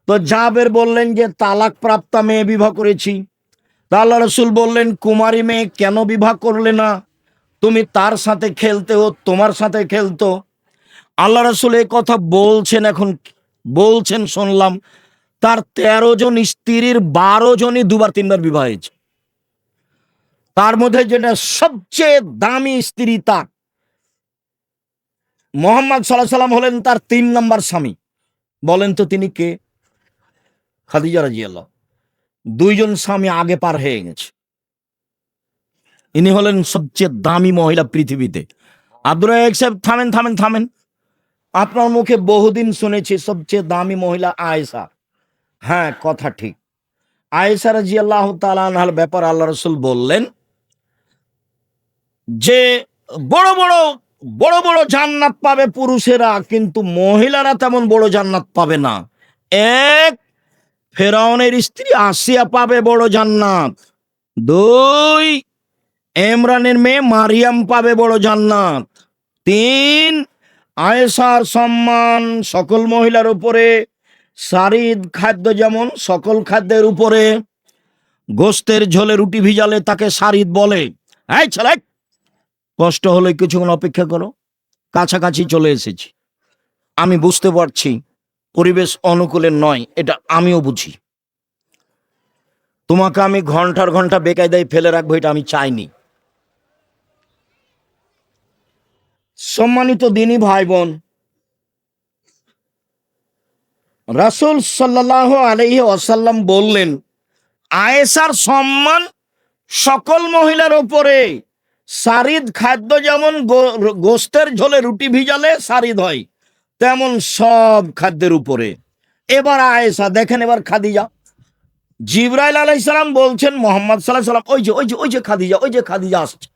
তো জাবের বললেন যে তালাক প্রাপ্তা মেয়ে বিবাহ করেছি। তা আল্লাহ রাসূল বললেন, কুমারী মেয়ে কেন বিবাহ করলে না? তুমি তার সাথে খেলতে, ও তোমার সাথে খেলতো। আল্লাহ রাসূল এই কথা বলছেন, এখন বলছেন শুনলাম, তার 13 জন স্ত্রীর 12 জনই 2বার 3বার বিবাহ হয়েছে। তার মধ্যে যেটা সবচেয়ে দামি স্ত্রী, তার মুহাম্মদ সাল্লাল্লাহু আলাইহি সাল্লাম হলেন তার 3 নম্বর স্বামী। বলেন তো তিনি কে? খাদিজা রাদিয়াল্লাহু। 2 জন স্বামী আগে পার হয়ে গেছে। ইনি হলেন সবচেয়ে দামি মহিলা পৃথিবীতে। আব্দুর রাজ্জাক সাহেব, থামেন থামেন থামেন। আপনার মুখে বহুদিন শুনেছি সবচেয়ে দামি মহিলা আয়েশা। হ্যাঁ, কথা ঠিক। আয়েশা রাদিয়াল্লাহু তাআলা আনহার ব্যাপার আল্লাহ রাসূল বললেন যে বড় বড় বড় বড় জান্নাত পাবে পুরুষেরা, কিন্তু মহিলারা তেমন বড় জান্নাত পাবে না। 1, ফেরাউনের স্ত্রী আসিয়া পাবে বড় জান্নাত। 2, ইমরানের মেয়ে মারিয়াম পাবে বড় জান্নাত। 3, আয়েশার সম্মান সকল মহিলার উপরে, সারিদ খাদ্য যেমন সকল খাদ্যের উপরে। গোস্তের ঝোলে রুটি ভিজালে তাকে সারিদ বলে। এই ছেলে, কষ্ট হলে কিছুক্ষণ অপেক্ষা করো, কাছাকাছি চলে এসেছি। আমি বুঝতে পারছি পরিবেশ অনুকূলের নয়, এটা আমিও বুঝি। তোমাকে আমি ঘন্টার ঘন্টা বেকায়দায় ফেলে রাখবো, এটা আমি চাইনি। সম্মানিত দিনী ভাই বোন, রাসূল সাল্লাল্লাহু আলাইহি ওয়াসাল্লাম বললেন, আয়েশার সম্মান সকল মহিলার উপরে। সারিদ খাদ্য যেমন গোস্তের ঝোলে রুটি ভিজালে সারিদ হয়, তেমন সব খাদ্যের উপরে। এবার আয়েশা দেখেন, এবার খাদিজা। জিবরাইল আলাইহিস সালাম বলছেন মুহাম্মদ সাল্লাল্লাহু আলাইহি ওয়াসাল্লাম, ওই যে খাদিজা, ওই যে খাদিজা আসছে।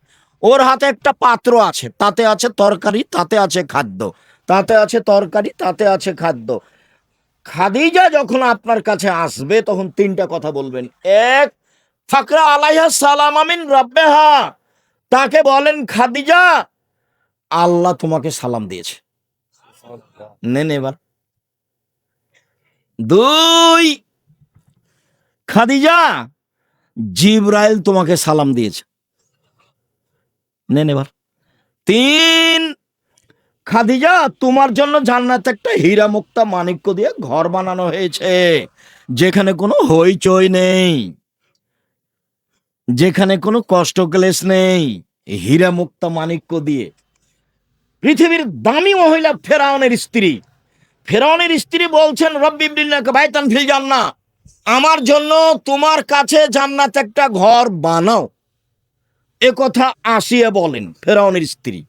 ওর হাতে একটা পাত্র আছে, তাতে আছে তরকারি, তাতে আছে খাদ্য, তাতে আছে তরকারি, তাতে আছে খাদ্য। খাদিজা যখন আপনার কাছে আসবে তখন 3টা কথা বলবেন। 1, ফাকরা আলাইহা সালাম আমিন রাব্বিহা, তাকে বলেন, খাদিজা আল্লাহ তোমাকে সালাম দিয়েছে। নেন এবার। 2, খাদিজা, জিবরাইল তোমাকে সালাম দিয়েছে। নেন এবার। 3, খাদিজা, তোমার জন্য জান্নাতে একটা হীরা মুক্তা মাণিক্য দিয়ে ঘর বানানো হয়েছে, যেখানে কোনো হইচই নেই, যেখানে কোনো কষ্ট ক্লেশ নেই, হীরা মুক্তা মাণিক্য দিয়ে। পৃথিবীর দামি মহিলা ফেরাউনের স্ত্রী, ফেরাউনের স্ত্রী বলছেন, রব্বি ইবনিল্লাকা বাইতান ফিল জান্নাহ, আমার জন্য তোমার কাছে জান্নাতে একটা ঘর বানাও। এ কথা আসিয়া বলেন ফেরাউনের স্ত্রী।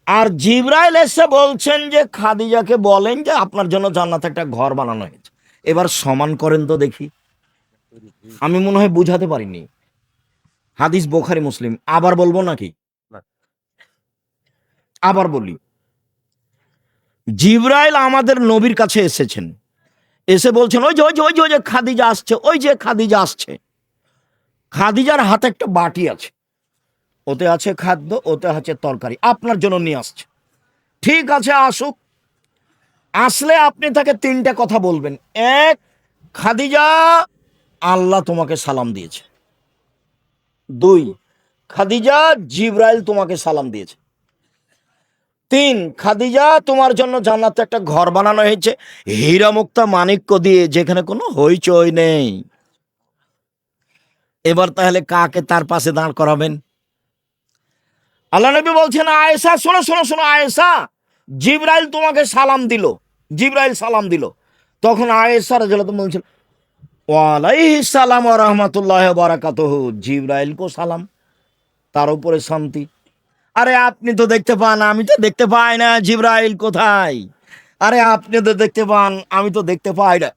আর জিবরাইল এসে বলছেন যে খাদিজাকে বলেন যে আপনার জন্য জান্নাতে একটা ঘর বানানো হয়েছে। এবার সমান করেন তো দেখি। আমি মনে হয় বুঝাতে পারিনি। হাদিস বুখারী মুসলিম। আবার বলবো নাকি? আবার বলি। জিবরাইল আমাদের নবীর কাছে এসেছেন, এসে বলছেন ওই যে ওই যে ওই যে ওই যে খাদিজা আসছে, ওই যে খাদিজা আসছে। খাদিজার হাতে একটা বাটি আছে, ওতে আছে খাদ্য, ওতে আছে তরকারি, আপনার জন্য নিয়ে আসছে। ঠিক আছে, আসুক। আসলে আপনি তাকে 3টা কথা বলবেন। 1, খাদিজা, আল্লাহ তোমাকে সালাম দিয়েছে। 2, খাদিজা, জিবরাইল তোমাকে সালাম দিয়েছে। 3, খাদিজা, তোমার জন্য জান্নাতে একটা ঘর বানানো হয়েছে হীরা মুক্তা মাণিক্য দিয়ে, যেখানে কোনো হইচই নেই। এবার তাহলে কাকে তার পাশে দাঁড় করাবেন? আল্লাহ নবী বলছেন, আয়েশা, শোনো শোনো শোনো, আয়েশা, জিবরাইল তোমাকে সালাম দিল, জিবরাইল সালাম দিল। তখন আয়েশা রাদিয়াল্লাহু আনহা বলছেন, ওয়ালাইহিস সালাম ওয়া রাহমাতুল্লাহি ওয়া বারাকাতুহু, জিবরাইল কো সালাম, তার উপরে শান্তি। আরে আপনি তো দেখতে পান, আমি তো দেখতে পাই না, জিবরাইল কোথায়? আরে আপনি তো দেখতে পান, আমি তো দেখতে পাই না,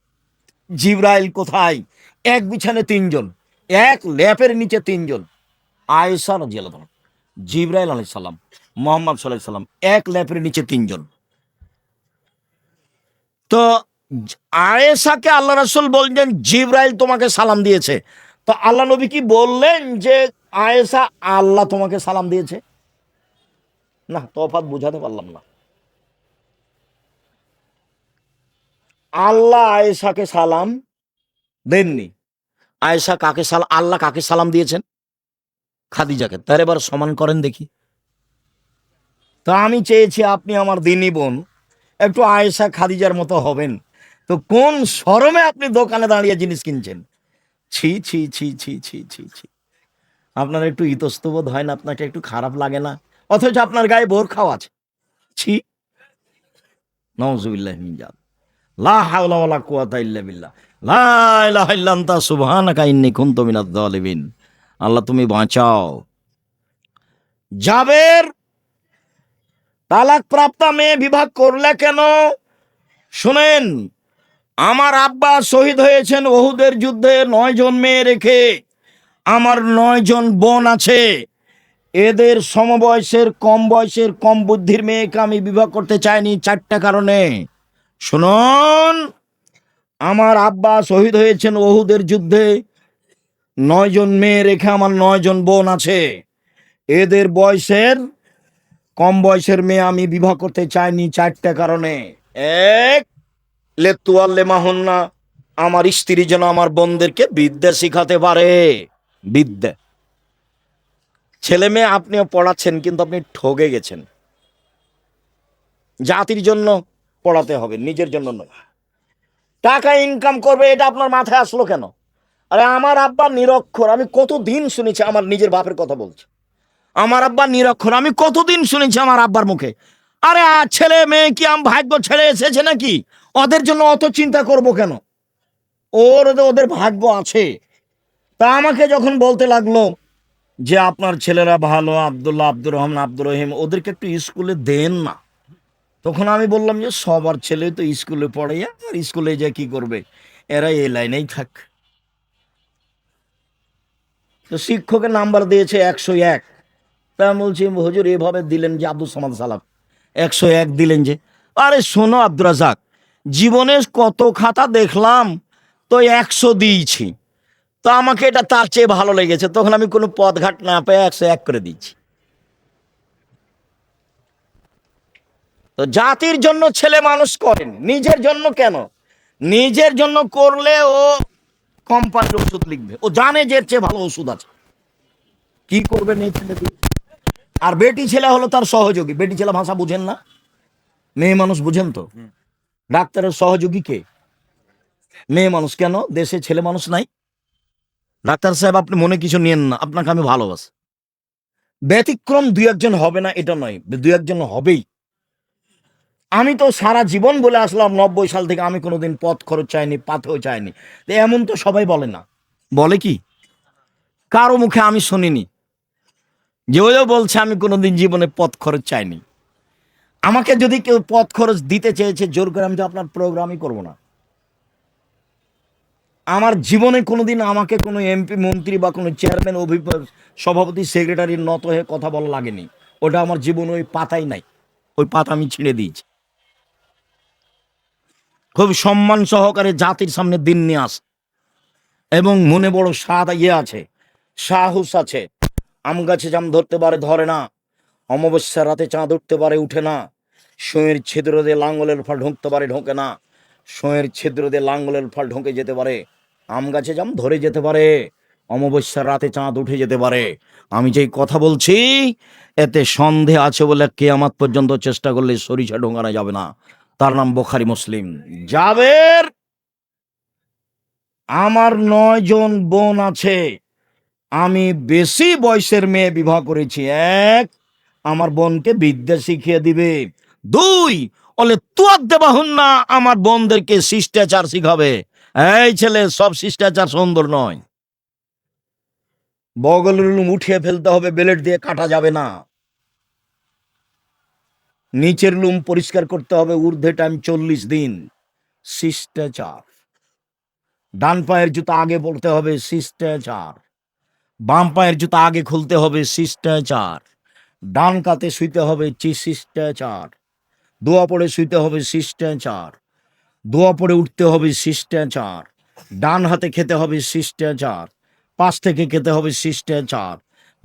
জিবরাইল কোথায়? এক বিছানে 3 জন, এক ল্যাপের নিচে 3 জন। আয়েশা রাদিয়াল্লাহু আনহা, জিবরাইল আলাইহিস সালাম, মুহাম্মদ সাল্লাল্লাহু আলাইহি সাল্লাম, এক ল্যাপের নিচে 3 জন। তো আয়েশাকে আল্লাহ রাসূল বললেন জিবরাইল তোমাকে সালাম দিয়েছে। তো আল্লাহ নবী কি বললেন যে আয়েশা, আল্লাহ তোমাকে সালাম দিয়েছে? না, তফাৎ বুঝাতে পারলাম না। আল্লাহ আয়েশাকে সালাম দেননি। আয়েশা কাকে সালাম, আল্লাহ কাকে সালাম দিয়েছেন? খাদিজাকে। তার এবার সমান করেন দেখি। তো আমি চেয়েছি আপনি আমার দিনী বোন, একটু আয়েশা খাদিজার মতো হবেন। তো কোন শরমে আপনি দোকানে দাঁড়িয়ে জিনিস কিনছেন? ছি ছি ছি ছি ছি ছি ছি। আপনার একটু ইতস্তবোধ হয় না? আপনাকে একটু খারাপ লাগে না? অথচ আপনার গায়ে বোরখাও আছে। ছি, নাউযুবিল্লাহি মিন যালিক। লা হাওলা ওয়ালা কুওয়াতা ইল্লা বিল্লাহ। লা ইলাহা ইল্লা আনতা সুবহানাকা ইন্নী কুনতু মিনাজ জালিমিন। আল্লাহ তুমি বাঁচাও। জাবের তালাক প্রাপ্তা মেয়ে বিবাহ করলে কেন? শুনেন, আমার আব্বা শহীদ হয়েছেন উহুদের যুদ্ধে 9 জন মেয়ে রেখে। আমার 9 জন বোন আছে, এদের সমবয়সের, কম বয়সের, কম বুদ্ধির মেয়েকে আমি বিবাহ করতে চাইনি 4টা কারণে। শুনুন, আমার আব্বা শহীদ হয়েছেন উহুদের যুদ্ধে, 9 জন মেয়ে রেখে আমার 9 জন বোন আছে। এদের বয়সের, কম বয়সের মেয়ে আমি বিবাহ করতে চাইনি 4টা কারণে। 1, লেতুয়াল্লেমাহুন্না, আমার স্ত্রী যেন আমার বোনদেরকে বিদ্যা শিখাতে পারে। বিদ্যা। ছেলে মেয়ে আপনিও পড়াচ্ছেন, কিন্তু আপনি ঠকে গেছেন। জাতির জন্য পড়াতে হবে, নিজের জন্য নয়। টাকা ইনকাম করবে, এটা আপনার মাথায় আসলো কেন? আরে আমার আব্বা নিরক্ষর, আমি কতদিন শুনেছি, আমার নিজের বাপের কথা বলছি। আমার আব্বা নিরক্ষর, আমি কতদিন শুনেছি আমার আব্বার মুখে। আরে ছেলে মেয়ে কি আমি ভাগ্য ছেড়ে এসেছে নাকি? ওদের জন্য অত চিন্তা করব কেন? ওদের ভাগ্য আছে। তা আমাকে যখন বলতে লাগলো যে আপনার ছেলেরা ভালো, আব্দুল্লাহ, আব্দুর রহমান, আব্দুর রহিম, ওদেরকে একটু স্কুলে দেন না, তখন আমি বললাম যে সবার ছেলে তো স্কুলে পড়ে, আর স্কুলে যে কি করবে, এরা এই লাইনেই থাক। তো শিক্ষকের নাম্বার দিয়েছে 101। তা আমি বলছি হুজুর এভাবে দিলেন যে, আব্দুল সামাদ সালাম 101 দিলেন যে। আরে শোনো আব্দুর রাজাক, জীবনে কত খাতা দেখলাম, তো 100 দিয়েছি। তো আমাকে এটা তার চেয়ে ভালো লেগেছে, তখন আমি কোনো পদঘাট না পেয়ে 101 করে দিচ্ছি। তো জাতির জন্য ছেলে মানুষ করেন, নিজের জন্য কেন? নিজের জন্য করলে ও কোম্পানির ওষুধ লিখবে, ও জানে যে এর চেয়ে ভালো ওষুধ আছে। কি করবেন এই ছেলে দিয়ে? আর বেটি ছেলে হলো তার সহযোগী। বেটি ছেলে ভাষা বুঝেন না, মেয়ে মানুষ বুঝেন তো। ডাক্তারের সহযোগী কে? মেয়ে মানুষ। কেন দেশে ছেলে মানুষ নাই? ডাক্তার সাহেব আপনি মনে কিছু নিয়েন না, আপনাকে আমি ভালোবাসি। ব্যতিক্রম দুই একজন হবে না এটা নয়, দুই একজন হবেই। আমি তো সারা জীবন বলে আসলাম 90 সাল থেকে আমি কোনোদিন পথ খরচ চাইনি, পাথেও চাইনি। তো এমন তো সবাই বলে না, বলে কি? কারো মুখে আমি শুনিনি যে ওইও বলছে আমি কোনোদিন জীবনে পথ খরচ চাইনি। আমাকে যদি কেউ পথ খরচ দিতে চেয়েছে জোর করে, আমি তো আপনার প্রোগ্রামই করব না। আমার জীবনে কোনোদিন আমাকে কোনো এমপি মন্ত্রী বা কোনো চেয়ারম্যান সভাপতি সেক্রেটারির নত হয়ে কথা বলা লাগেনি। ওটা আমার জীবনে ওই পাতাই নাই, ওই পাতা আমি ছিঁড়ে দিয়েছি। খুব সম্মান সহকারে জাতির সামনে দিন নিয়ে আস, এবং মনে বড় আছে, সাহস আছে। আম গাছে জাম ধরতে পারে, ধরে না। অমাবস্যার রাতে চাঁদ উঠতে পারে, উঠে না। সোঁয়ের ছিদ্র দিয়ে লাঙ্গলের ফল ঢুকতে পারে, ঢোকে না। সোঁয়ের ছিদ্র দিয়ে লাঙ্গলের ফল ঢুকে যেতে পারে। আম গাছে জাম ধরে যেতে পারে, অমাবস্যার রাতে চাঁদ উঠে যেতে পারে। আমি যেই কথা বলছি এতে সন্দেহ আছে বলে কিয়ামত পর্যন্ত চেষ্টা করলে সরিষা ঢোকানো যাবে না। তার নাম বুখারী মুসলিম। জাবের, আমার 9 জন বোন আছে, আমি বেশি বয়সের মেয়ে বিবাহ করেছি। 1, আমার বোনকে বিদ্যা শিখিয়ে দিবে। 2, বলে তুয়ার দেবা হন না, আমার বোনদেরকে শিষ্টাচার শিখাবে। এই ছেলে, সব শিষ্টাচার সুন্দর নয়। বগলের লুম উঠিয়ে ফেলতে হবে, বেলেট দিয়ে কাটা যাবে না। নিচের লুম পরিষ্কার করতে হবে, ঊর্ধ্বে টাইম 40 দিন। শিষ্টাচার। ডান পায়ের জুতা আগে পড়তে হবে, শিষ্টাচার। বাম পায়ের জুতা আগে খুলতে হবে, শিষ্টাচার। ডান কাতে শুইতে হবে, শিষ্টাচার। দোয়া পড়ে শুইতে হবে, শিষ্টাচার। দোয়া পড়ে উঠতে হবে, শিষ্টাচার। ডান হাতে খেতে হবে, শিষ্টাচার। পাশ থেকে খেতে হবে, শিষ্টাচার।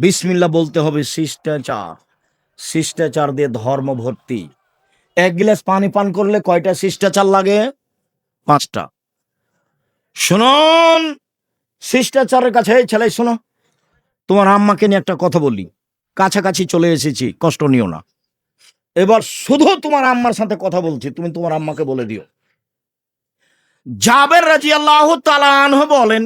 বিসমিল্লাহ বলতে হবে, শিষ্টাচার। শিষ্টাচার দিয়ে ধর্ম ভর্তি। 1 গ্লাস পানি পান করলে কয়টা শিষ্টাচার লাগে? 5টা। শুনুন শিষ্টাচারের কাছে। এই ছেলে শোনো, তোমার আম্মাকে নিয়ে একটা কথা বলি। কাছাকাছি চলে এসেছি, কষ্ট নিও না। এবার শুধু তোমার আম্মার সাথে কথা বলছি, তুমি তোমার আম্মাকে বলে দিও। জাবের রাদিয়াল্লাহু তাআলা আনহু বলেন,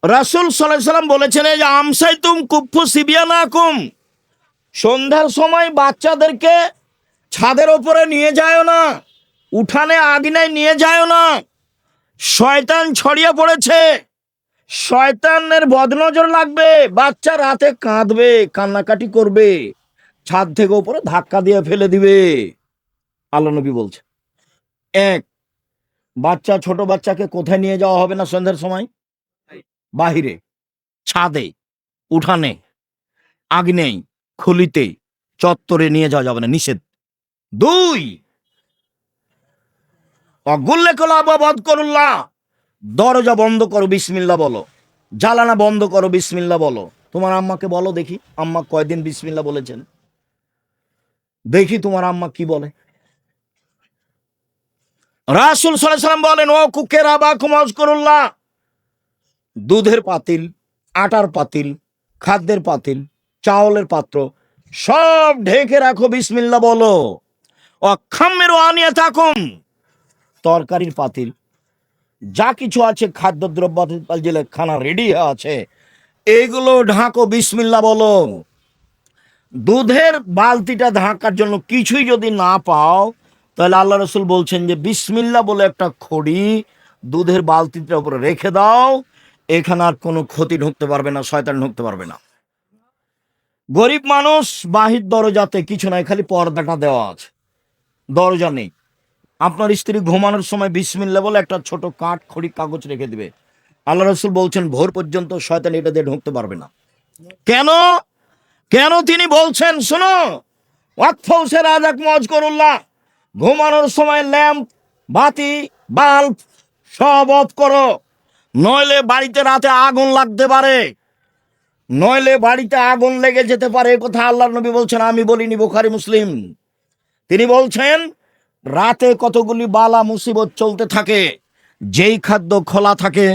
রাসূল সাল্লাল্লাহু আলাইহি সাল্লাম বলেছেন যে আমসাইতুম কুফফু সিবিয়ানাকুম, সন্ধ্যার সময় বাচ্চাদেরকে ছাদের উপরে নিয়ে যায় না, উঠানে আঙিনায় নিয়ে যায় না। শয়তান ছড়িয়ে পড়েছে, শয়তানের বদনজর লাগবে। বাচ্চা রাতে কাঁদবে, কান্নাকাটি করবে, ছাদ থেকে উপরে ধাক্কা দিয়ে ফেলে দিবে। আল্লাহ নবী বলছে। 1, বাচ্চা, ছোট বাচ্চাকে কোথায় নিয়ে যাওয়া হবে না সন্ধ্যার সময়? বাহিরে, ছাদে, উঠানে, আগ্নেয়, খুলিতে, চত্বরে নিয়ে যাওয়া যাবে না, নিষেধ। 2, অগুল্লে কলা বধ করুল্লাহ, দরজা বন্ধ করো, বিসমিল্লাহ বলো। জ্বালানা বন্ধ করো, বিসমিল্লাহ বলো। তোমার আম্মাকে বলো দেখি, আম্মা কয়দিন বিসমিল্লাহ বলেছেন? দেখি তোমার আম্মা কি বলে। রাসূল সাল্লাল্লাহু আলাইহি সাল্লাম বলেন, ও কুকেরা বা কুমাজকুরুল্লাহ, দুধের পাতিল, আটার পাতিল, খাদ্যের পাতিল, চাউলের পাত্র সব ঢেকে রাখো, বিসমিল্লাহ বলো। অখাম্মের আনিয়া থাকুন, তরকারির পাতিল যা কিছু আছে, খাদ্যদ্রব্য যে খানা রেডি আছে, এগুলো ঢাকো, বিসমিল্লাহ বলো। দুধের বালতিটা ঢাকার জন্য কিছুই যদি না পাও, তাহলে আল্লাহ রাসূল বলছেন যে বিসমিল্লাহ বলে একটা খড়ি দুধের বালতিটার উপরে রেখে দাও, এখানে আর কোনো ক্ষতি ঢুকতে পারবে না, শয়তান ঢুকতে পারবে না। গরিব মানুষ, বাহির দরজাতে কিছু নাই, খালি পর্দাটা দেওয়া আছে, দরজা নেই। আপনার স্ত্রী ঘুমানোর সময় বিসমিল্লাহ বলে একটা ছোট কাঠ খড়ি কাগজ রেখে দিবে। আল্লাহ রাসূল বলছেন ভোর পর্যন্ত শয়তান এটা দিয়ে ঢুকতে পারবে না। কেন? কেন তিনি বলছেন? শোনো, ওয়াকফাউসের আজাক মজকুরুল্লাহ, ঘুমানোর সময় ল্যাম্প, বাতি, বাল্ব সব অফ করো, নইলে বাড়িতে রাতে আগুন লাগতে পারে, নইলে বাড়িতে আগুন লেগে যেতে পারে। কথা আল্লাহর নবী বলছেন, আমি বলিনি, বুখারী মুসলিম। তিনি বলছেন রাতে কতগুলি বালা মুসিবত চলতে থাকে, যেই খাদ্য খোলা থাকে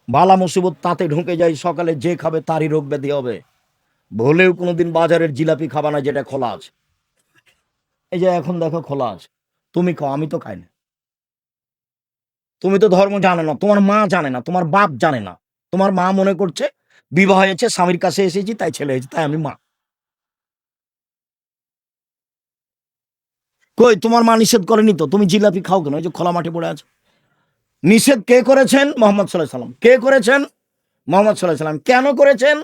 বালা মুসিবত তাতে ঢুকে যায়, সকালে যে খাবে তারই রোগ ব্যাধি হবে। ভুলেও কোনোদিন বাজারের জিলাপি খাবা না যেটা খোলা আছে। এই যে এখন দেখো খোলা আছে, তুমি খাও, আমি তো খাই না। তুমি তো ধর্ম জানে না, তোমার মা জানে না, তোমার বাপ জানে না। তোমার মা মনে করছে বিবাহ হয়েছে, স্বামীর কাছে এসেছি তাই ছেলে হয়েছে, তাই আমি মা। কই তোমার মা নিষেধ করেনি তো, তুমি জিলাপি খাও কেন? ওই যে খোলা মাঠে পড়ে আছে। নিষেধ কে করেছেন? মোহাম্মদ সাল্লাল্লাহু আলাইহি সাল্লাম। কে করেছেন? মোহাম্মদ সাল্লাল্লাহু আলাইহি সাল্লাম। কেন করেছেন?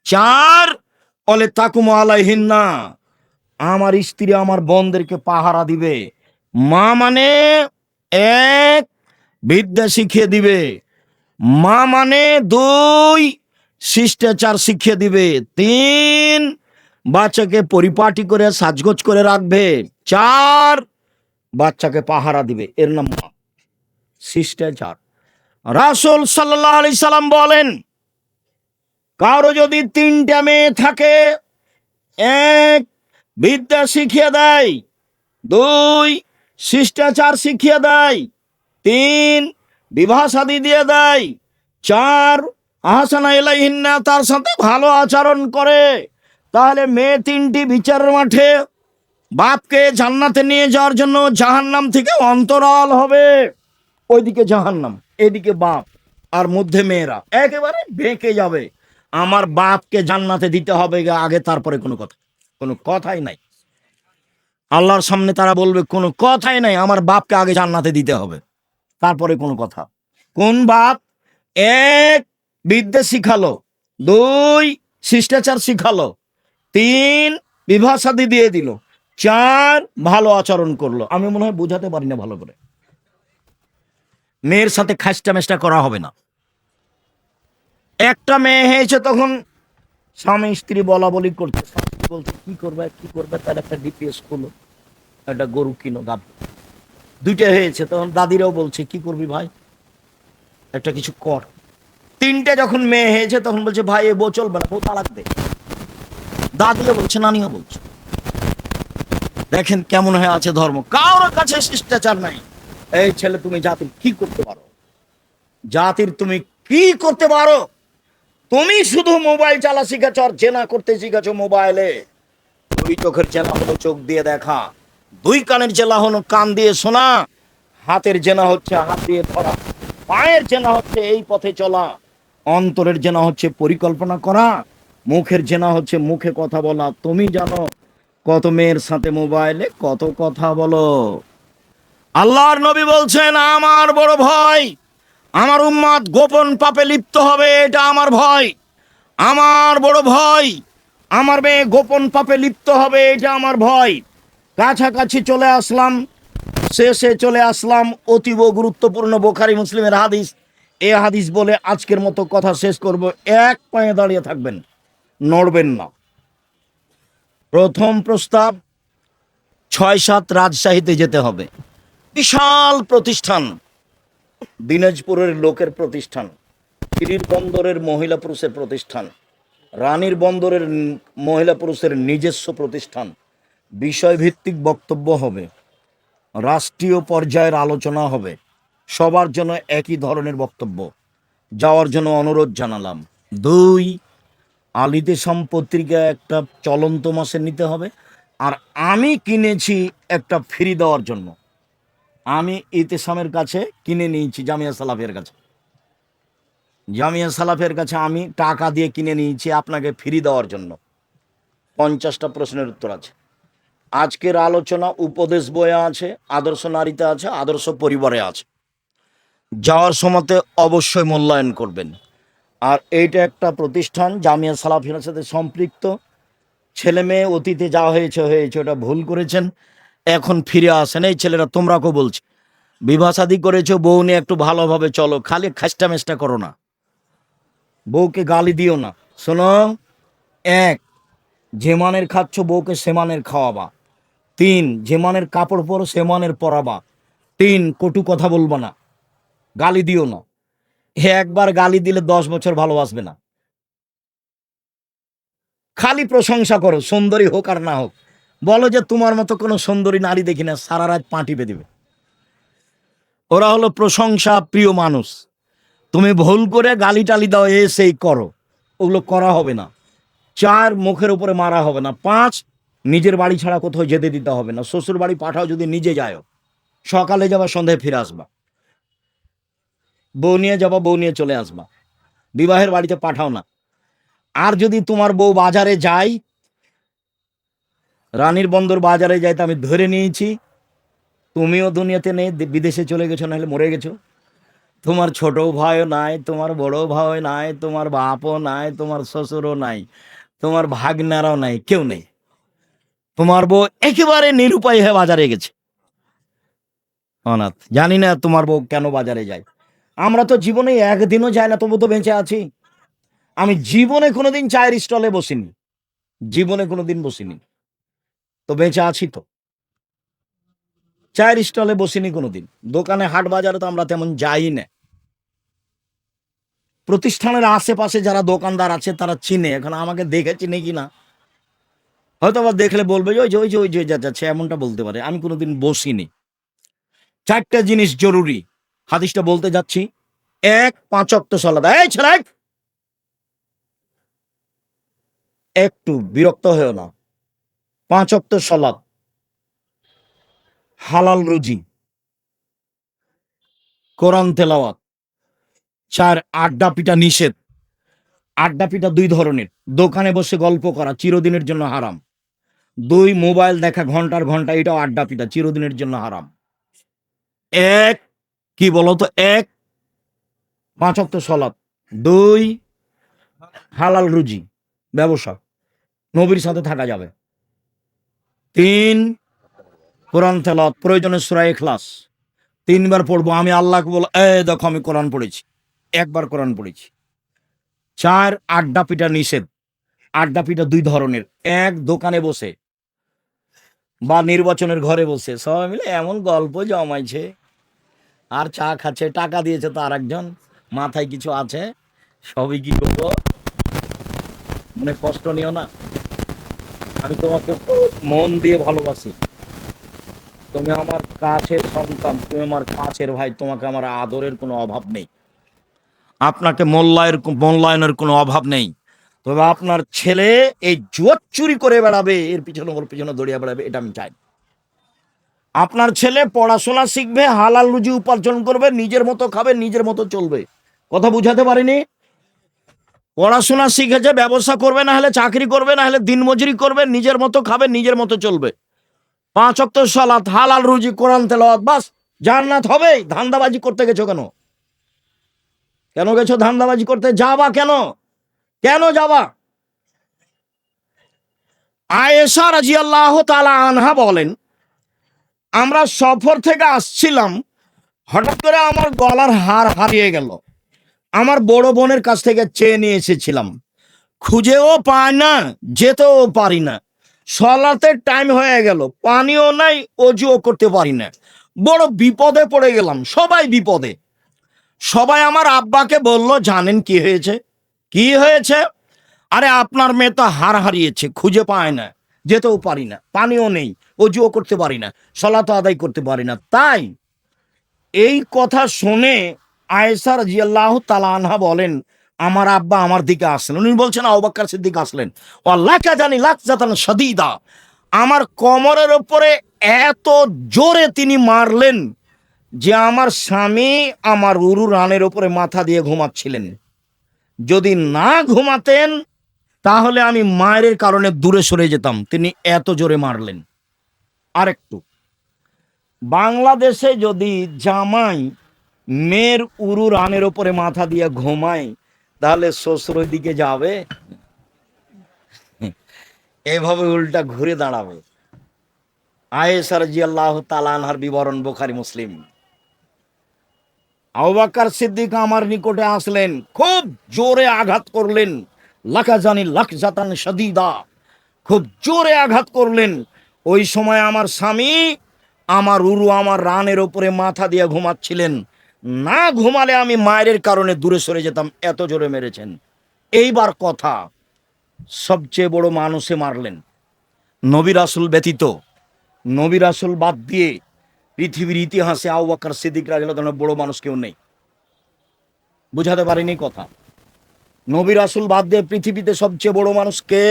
চার, বলে তাকুমু আলাইহিন্না, আমার স্ত্রী আমার বোনদেরকে পাহারা দিবে। মা মানে এক, বিদ্যা শিখিয়ে দিবে। মা মানে দুই, শিষ্টাচার শিখিয়ে দিবে। তিন, বাচ্চাকে পরিপাটি করে সাজগোজ করে রাখবে। চার, বাচ্চাকে পাহারা দিবে। এর নাম মা, শিষ্টাচার। রাসূল সাল্লাল্লাহু আলাইহি সাল্লাম বলেন, কারো যদি তিনটা মেয়ে থাকে, এক, বিদ্যা শিখিয়ে দেয়। দুই, শিষ্টাচার শিখিয়ে দেয়। তিন, বিবাহ শাদী দিয়ে দেয়। চার, আহসানা ইলাইহিন্না, তার সাথে ভালো আচরণ করে, তাহলে মেয়ে তিনটি বিচারের মাঠে বাপকে জান্নাতে নিয়ে যাওয়ার জন্য জাহান্নাম থেকে অন্তরাল হবে। ওইদিকে জাহান্নাম, এদিকে বাপ, আর মধ্যে মেয়েরা একেবারে বেঁকে যাবে। আমার বাপকে জান্নাতে দিতে হবে আগে, তারপরে কোনো কথাই নাই। আল্লাহর সামনে তারা বলবে কোনো কথাই নাই, আমার বাপকে আগে জান্নাতে দিতে হবে, তারপরে কোনো কথা। কোন বাপ? এক, বিদ্যা শিখালো। দুই, শিষ্টাচার শিখালো। তিন, বিবাহ শাদী দিয়ে দিল। চার, ভালো আচরণ করলো। আমি মনে হয় বোঝাতে পারি না ভালো করে। মেয়ের সাথে খাস্টা মেষ্টা করা হবে না। একটা মেয়ে হয়েছে, তখন স্বামী স্ত্রী বলা বলি করছে, স্বামী বলছে কি করবে, তার একটা ডিপিএস খুলো, একটা গরু কিনো, গাব। দুইটা হয়েছে, তখন দাদিরাও বলছে কি করবি ভাই, একটা কিছু কর। তিনটে যখন মেয়ে হয়েছে, তখন বলছে ভাই এ বউ চলবে না, বউ তালাক দে। দাদিও বলছে, নানিও বলছে। দেখেন কেমন হয়ে আছে ধর্ম, কারোর কাছে শিষ্টাচার নাই। এই ছেলে তুমি জাতির কি করতে পারো? জাতির তুমি কি করতে পারো? তুমি শুধু মোবাইল চালা শিখেছ আর জেনা করতে শিখেছ মোবাইলে। দুই চোখের জেলা হলো চোখ দিয়ে দেখা, দুই কানের জেলা হলো কান দিয়ে শোনা, হাতের জেনা হচ্ছে হাত দিয়ে ধরা, পায়ের জেনা হচ্ছে এই পথে চলা, অন্তরের জেনা হচ্ছে পরিকল্পনা করা, মুখের জেনা হচ্ছে মুখে কথা বলা। তুমি জানো কত মেয়ের সাথে মোবাইলে কত কথা বলো। আল্লাহর নবী বলছেন, আমার বড় ভয় আমার উম্মাত গোপন পাপে লিপ্ত হবে, এটা আমার ভয়। আমার বড় ভয় আমার মেয়ে গোপন পাপে লিপ্ত হবে, এটা আমার ভয়। কাছাকাছি চলে আসলাম, শেষে চলে আসলাম। অতীব গুরুত্বপূর্ণ বুখারী মুসলিমের হাদিস। এই হাদিস বলে আজকের মতো কথা শেষ করব। এক পায়ে দাঁড়িয়ে থাকবেন, নড়বেন না। প্রথম প্রস্তাব, ৬-৭ রাজশাহীতে যেতে হবে। বিশাল প্রতিষ্ঠান, দিনাজপুরের লোকের প্রতিষ্ঠান, পীরির বন্দরের মহিলা পুরুষের প্রতিষ্ঠান, রানীর বন্দরের মহিলা পুরুষের নিজস্ব প্রতিষ্ঠান। বিষয়ভিত্তিক বক্তব্য হবে, রাষ্ট্রীয় পর্যায়ের আলোচনা হবে, সবার জন্য একই ধরনের বক্তব্য। যাওয়ার জন্য অনুরোধ জানালাম। দুই, আলিদেশম পত্রিকা একটা চলন্ত মাসে নিতে হবে। আর আমি কিনেছি একটা ফ্রি দেওয়ার জন্য, আমি ইতেসামের কাছে কিনে নিয়েছি, জামিয়া সালাফের কাছে। জামিয়া সালাফের কাছে আমি টাকা দিয়ে কিনে নিয়েছি আপনাকে ফ্রি দেওয়ার জন্য। 50টা প্রশ্নের উত্তর আছে। আজকের আলোচনা উপদেশ বইয়ে আছে, আদর্শ নারীতে আছে, আদর্শ পরিবারে আছে। যাওয়ার সময়তে অবশ্যই মূল্যায়ন করবেন। আর এইটা একটা প্রতিষ্ঠান জামিয়া সালাফিয়ার সাথে সম্পৃক্ত। ছেলে মেয়ে অতীতে যা হয়েছে ওটা ভুল করেছেন, এখন ফিরে আসেন। এই ছেলেরা তোমরাকেও বলছি, বিবাহ শাদী করেছো, বউ নিয়ে একটু ভালোভাবে চলো, খালি খাস্টা মেষ্টা করো না, বউকে গালি দিও না। শোনো, এক, যে মানের খাচ্ছ বউকে সে মানের খাওয়াবা। তিন, যে মানের কাপড় পরো সে মানের পরাবা। তিন, কটু কথা বলবা না, গালি দিও না। একবার গালি দিলে 10 বছর ভালোবাসবে না। খালি প্রশংসা করো, সুন্দরী হোক আর না হোক। বলো যে তোমার মতো কোনো সুন্দরী নারী দেখি না, সারা রাত পা টিপে দিবে। ওরা হলো প্রশংসা প্রিয় মানুষ। তুমি ভুল করে গালি টালি দাও, সেই করো, ওগুলো করা হবে না। 4, মুখের উপরে মারা হবে না। 5, নিজের বাড়ি ছাড়া কোথাও যেতে দিতে হবে না। শ্বশুর বাড়ি পাঠাও যদি নিজে যাও, সকালে যাবা সন্ধ্যায় ফিরে আসবা। বউ নিয়ে যাবা, বউ নিয়ে চলে আসবা, বিবাহের বাড়িতে পাঠাও না। আর যদি তোমার বউ বাজারে যায়, রানীর বন্দর বাজারে যাইতে আমি ধরে নিয়েছি, তুমিও দুনিয়াতে নেই, বিদেশে চলে গেছো, নাহলে মরে গেছো। তোমার ছোট ভাইও নাই, তোমার বড় ভাই নাই, তোমার বাপও নাই, তোমার শ্বশুরও নাই, তোমার ভাগ্নারাও নাই, কেউ নেই। তোমার বউ একেবারে নিরুপায় হয়ে বাজারে গেছে, অনাথ। জানি না তোমার বউ কেন বাজারে যায়। আমরা তো জীবনে একদিনও যাই না, তবু তো বেঁচে আছি। আমি জীবনে কোনোদিন চায়ের স্টলে বসিনি, জীবনে কোনোদিন বসিনি, তো বেঁচে আছি তো। চায়ের স্টলে বসিনি কোনোদিন, দোকানে হাট বাজারে তো আমরা তেমন যাই না। প্রতিষ্ঠানের আশেপাশে যারা দোকানদার আছে তারা চিনে, এখন আমাকে দেখে চিনে কিনা হয়তো আবার দেখলে বলবে যে ওই যে ওই যে ওই যে যাচ্ছে, এমনটা বলতে পারে। আমি কোনোদিন বসিনি। 4টা জিনিস জরুরি, হাদিসটা বলতে যাচ্ছি। 1, 5 ওয়াক্ত সালাত। এই ছেলে, একটু বিরক্ত হয়েও না। 5 ওয়াক্ত সালাত, হালাল রুজি, কোরআন তেলাওয়াত। 4, আড্ডা পিটা নিষেধ। আড্ডা পিটা 2 ধরনের। দোকানে বসে গল্প করা চিরদিনের জন্য হারাম। 2, মোবাইল দেখা ঘন্টার ঘন্টা, এটাও আড্ডা পিটা, চিরদিনের জন্য হারাম। 1, কি বলতো? 1, 5 ওয়াক্ত সালাত। 2, হালাল রুজি, ব্যবসা, নবীর সাথে থাকা যাবে। 3, কোরআন তেলাওয়াত, প্রয়োজনে সূরা ইখলাস 3 বার পড়বো। আমি আল্লাহকে বল, এই দেখো আমি কোরআন পড়েছি, 1 বার কোরআন পড়েছি। 4, আড্ডা পিটা নিষেধ। আড্ডা পিটা 2 ধরনের। 1, দোকানে বসে বা নির্বাচনের ঘরে বসে সবাই মিলে এমন গল্প জমাইছে আর চা খাচ্ছে, টাকা দিয়েছে তো আর একজন, মাথায় কিছু আছে, সবই কি করবো, মনে কষ্ট নিও না, আমি তোমাকে খুব মন দিয়ে ভালোবাসি, তুমি আমার কাছের সন্তান, তুমি আমার কাছের ভাই, তোমাকে আমার আদরের কোনো অভাব নেই, আপনাকে মূল্যায়নের কোনো অভাব নেই। তবে আপনার ছেলে এই জুয়া চুরি করে বেড়াবে, এর পিছনে ওর পিছনে দৌড়িয়ে বেড়াবে, এটা আমি চাই না। আপনার ছেলে পড়াশোনা শিখবে, হালাল রুজি উপার্জন করবে, নিজের মতো খাবে, নিজের মতো চলবে। কথা বুঝাতে পারিনি? পড়াশোনা শিখেছে, ব্যবসা করবে, না হলে চাকরি করবে, না হলে দিনমজুরি করবে, নিজের মতো খাবে, নিজের মতো চলবে। 5 ওয়াক্ত সালাত, হালাল রুজি, কোরআন তেলাওয়াত, বাস জান্নাত হবে। ধান্দাবাজি করতে গেছো কেন? কেন গেছো ধান্দাবাজি করতে? যাবা কেন? কেন যাবা? আয়েশা রাদিয়াল্লাহু তাআলা আনহা বলেন, আমরা সফর থেকে আসছিলাম, হঠাৎ করে আমার গলার হার হারিয়ে গেল। আমার বড় বোনের কাছ থেকে চেয়ে নিয়ে এসেছিলাম, খুঁজেও পাই না, যেতেও পারি না। সলাতের টাইম হয়ে গেল, পানিও নাই, অজুও করতে পারি না। বড় বিপদে পড়ে গেলাম, সবাই বিপদে। সবাই আমার আব্বাকে বলল, জানেন কি হয়েছে? কি হয়েছে? আরে আপনার মেয়ে তো হার হারিয়েছে, খুঁজে পায় না, যেতেও পারি না, পানিও নেই, অজুও করতে পারি না, সলাত আদায় করতে পারি না। তাই এই কথা শুনে আয়েশা রাদিয়াল্লাহু তাআলা আনহা বলেন, আমার আব্বা আমার দিকে আসলেন। উনি বলছেন আবু বকর সিদ্দিক আসলেন, ওয়াল্লাকা জানি লাকজাতান শাদীদা, আমার কোমরের উপরে এত জোরে তিনি মারলেন যে আমার স্বামী আমার উরু রানের উপরে মাথা দিয়ে ঘুমাচ্ছিলেন। যদি না ঘুমাতেন তাহলে আমি মায়ের কারণে দূরে সরে যেতাম, তিনি এত জোরে মারলেন। আরেকটু, বাংলাদেশে যদি জামাই মেয়ের উরু রানের ওপরে মাথা দিয়ে ঘুমায়, তাহলে শ্বশুর ওই দিকে যাবে, এভাবে উল্টা ঘুরে দাঁড়াবে। আয়েশা রাদিয়াল্লাহু তাআলা আনহার বিবরণ, বুখারী মুসলিম। আবু বকর সিদ্দিক আমার নিকটে আসলেন, খুব জোরে আঘাত করলেন, লাকাজানি লাকজাতান শাদীদা, খুব জোরে আঘাত করলেন। ওই সময় আমার স্বামী আমার উরু আমার রানের ওপরে মাথা দিয়ে ঘুমাচ্ছিলেন, না ঘুমালে আমি মায়ের কারণে দূরে সরে যেতাম, এত জোরে মেরেছেন। এইবার কথা, সবচেয়ে বড় মানুষে মারলেন। নবী রাসূল ব্যতীত, নবী রাসূল বাদ দিয়ে পৃথিবীর ইতিহাসে আবু বকর সিদ্দিক রাদিয়াল্লাহু তাআলা বড় মানুষ কেউ নেই। বুঝাতে পারিনি কথা? নবী রাসূল বাদ দিয়ে পৃথিবীতে সবচেয়ে বড় মানুষ কে?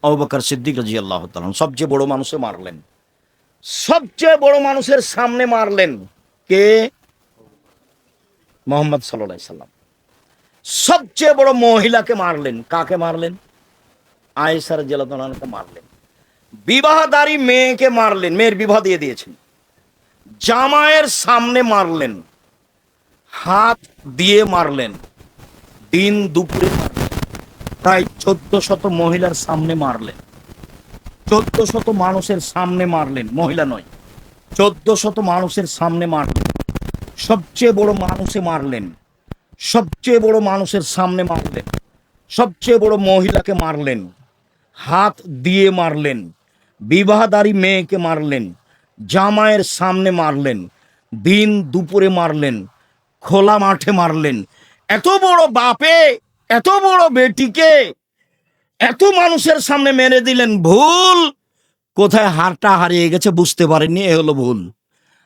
আবু বকর সিদ্দিক রাদিয়াল্লাহু তাআলা সবচেয়ে বড় মানুষে মারলেন। সবচেয়ে বড় মানুষের সামনে মারলেন কে? মুহাম্মদ সাল্লাল্লাহু আলাইহি সাল্লাম। সবচেয়ে বড় মহিলাকে মারলেন, কাকে মারলেন? আয়েশা রাদিয়াল্লাহু তাআলাকে মারলেন। বিবাহদারী মেয়েকে মারলেন, মেয়ের বিবাহ দিয়ে দিয়েছেন। জামাইয়ের সামনে মারলেন, হাত দিয়ে মারলেন, দিন দুপুরে মারলেন, প্রায় 1400 মহিলার সামনে মারলেন, 1400 মানুষের সামনে মারলেন, মহিলা নয়, 1400 মানুষের সামনে মারলেন। সবচেয়ে বড় মানুষে মারলেন, সবচেয়ে বড় মানুষের সামনে মারলেন, সবচেয়ে বড় মহিলাকে মারলেন, হাত দিয়ে মারলেন, বিবাহদারী মেয়েকে মারলেন, জামাইয়ের সামনে মারলেন, দিন দুপুরে মারলেন, খোলা মাঠে মারলেন। এত বড় বাপে এত বড় বেটিকে এত মানুষের সামনে মেরে দিলেন। ভুল কোথায় হারটা হারিয়ে গেছে বুঝতে পারেননি, এ হলো ভুল।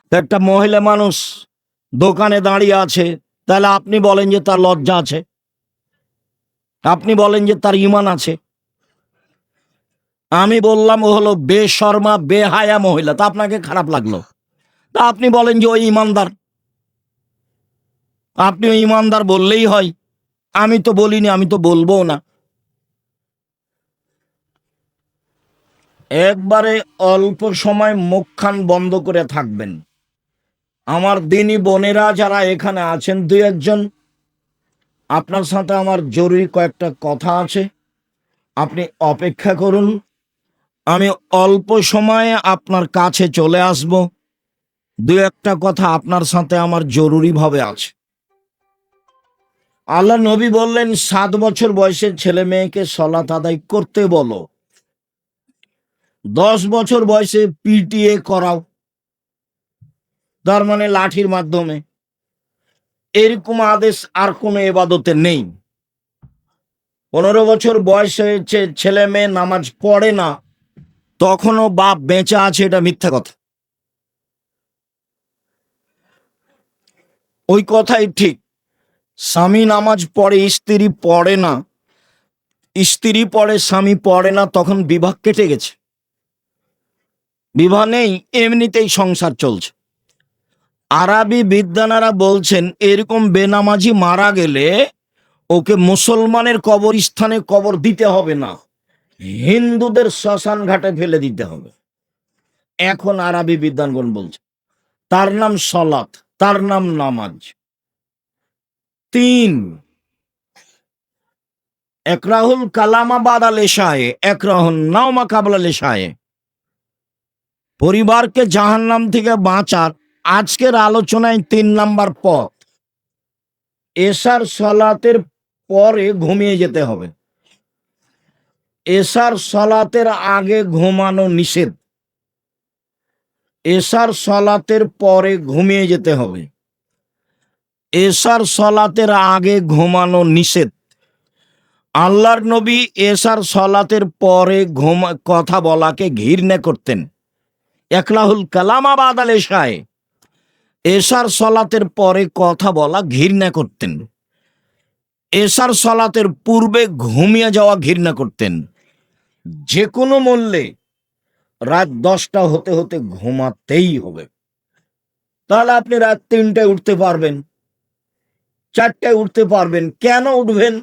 তো একটা মহিলা মানুষ দোকানে দাঁড়িয়ে আছে, তাহলে আপনি বলেন যে তার লজ্জা আছে, আপনি বলেন যে তার ঈমান আছে। আমি বললাম ও হলো বেশরমা বেহায়া মহিলা, তা আপনাকে খারাপ লাগলো। তা আপনি বলেন যে ওই ঈমানদার, আপনি ওই ঈমানদার বললেই হয়। আমি তো বলিনি, আমি তো বলবো না। একবারে অল্প সময় মুখখান বন্ধ করে থাকবেন। আমার দিনী বোনেরা যারা এখানে আছেন, দুই একজন, আপনার সাথে আমার জরুরি কয়েকটা কথা আছে, আপনি অপেক্ষা করুন। আমি অল্প সময়ে আপনার কাছে চলে আসব। দু একটা কথা আপনার সাথে আমার জরুরিভাবে আছে। আল্লাহ নবী বললেন 7 বছর বয়সের ছেলে মেয়েকে সালাত আদায় করতে বলো, 10 বছর বয়সে পিটিএ করাও, তার মানে লাঠির মাধ্যমে। এরকম আদেশ আর কোনো ইবাদতে নেই। 15 বছর বয়স হয়েছে, ছেলে মেয়ে নামাজ পড়ে না, তখনও বাপ বেঁচে আছে, এটা মিথ্যা কথা। ওই কথাই ঠিক। স্বামী নামাজ পড়ে, স্ত্রী পড়ে না, স্ত্রী পড়ে স্বামী পড়ে না, তখন বিবাহ কেটে গেছে, বিবাহ নেই, এমনিতেই সংসার চলছে। আরবি বিদ্বানেরা বলছেন এরকম বেনামাজি মারা গেলে ওকে মুসলমানের কবরস্থানে কবর দিতে হবে না, হিন্দুদের শ্মশান ঘাটে ফেলে দিতে হবে। এখন আরবি বিদ্বানগণ বলছে তার নাম সলাত, তার নাম নামাজ। 3 একরাহুল কালামা বাদা লেশায়ে, একরাহুল নাওমা কাবলা লেশায়ে। পরিবারকে জাহান্নাম থেকে বাঁচার আজকের আলোচনায় 3 নাম্বার পথ, এশার সলাতের পরে ঘুমিয়ে যেতে হবে। এশার সলাতের আগে ঘুমানো নিষেধ, এশার সলাতের পরে ঘুমিয়ে যেতে হবে। এশার সলাতের আগে ঘুমানো নিষেধ। আল্লাহর নবী এশার সলাতের পরে কথা বলাকে ঘৃণা করতেন। একলাহুল কালামা বাদাল এশায়, এশার সলাতের পরে কথা বলা ঘৃণা করতেন। এশার সলাতের পূর্বে ঘুমিয়ে যাওয়া ঘৃণা করতেন। যে কোনো মূল্যে রাত 10টা হতে হতে ঘুমাতেই হবে। তাহলে আপনি রাত 3টায় উঠতে পারবেন, 4টায় উঠতে পারবেন। কেন উঠবেন?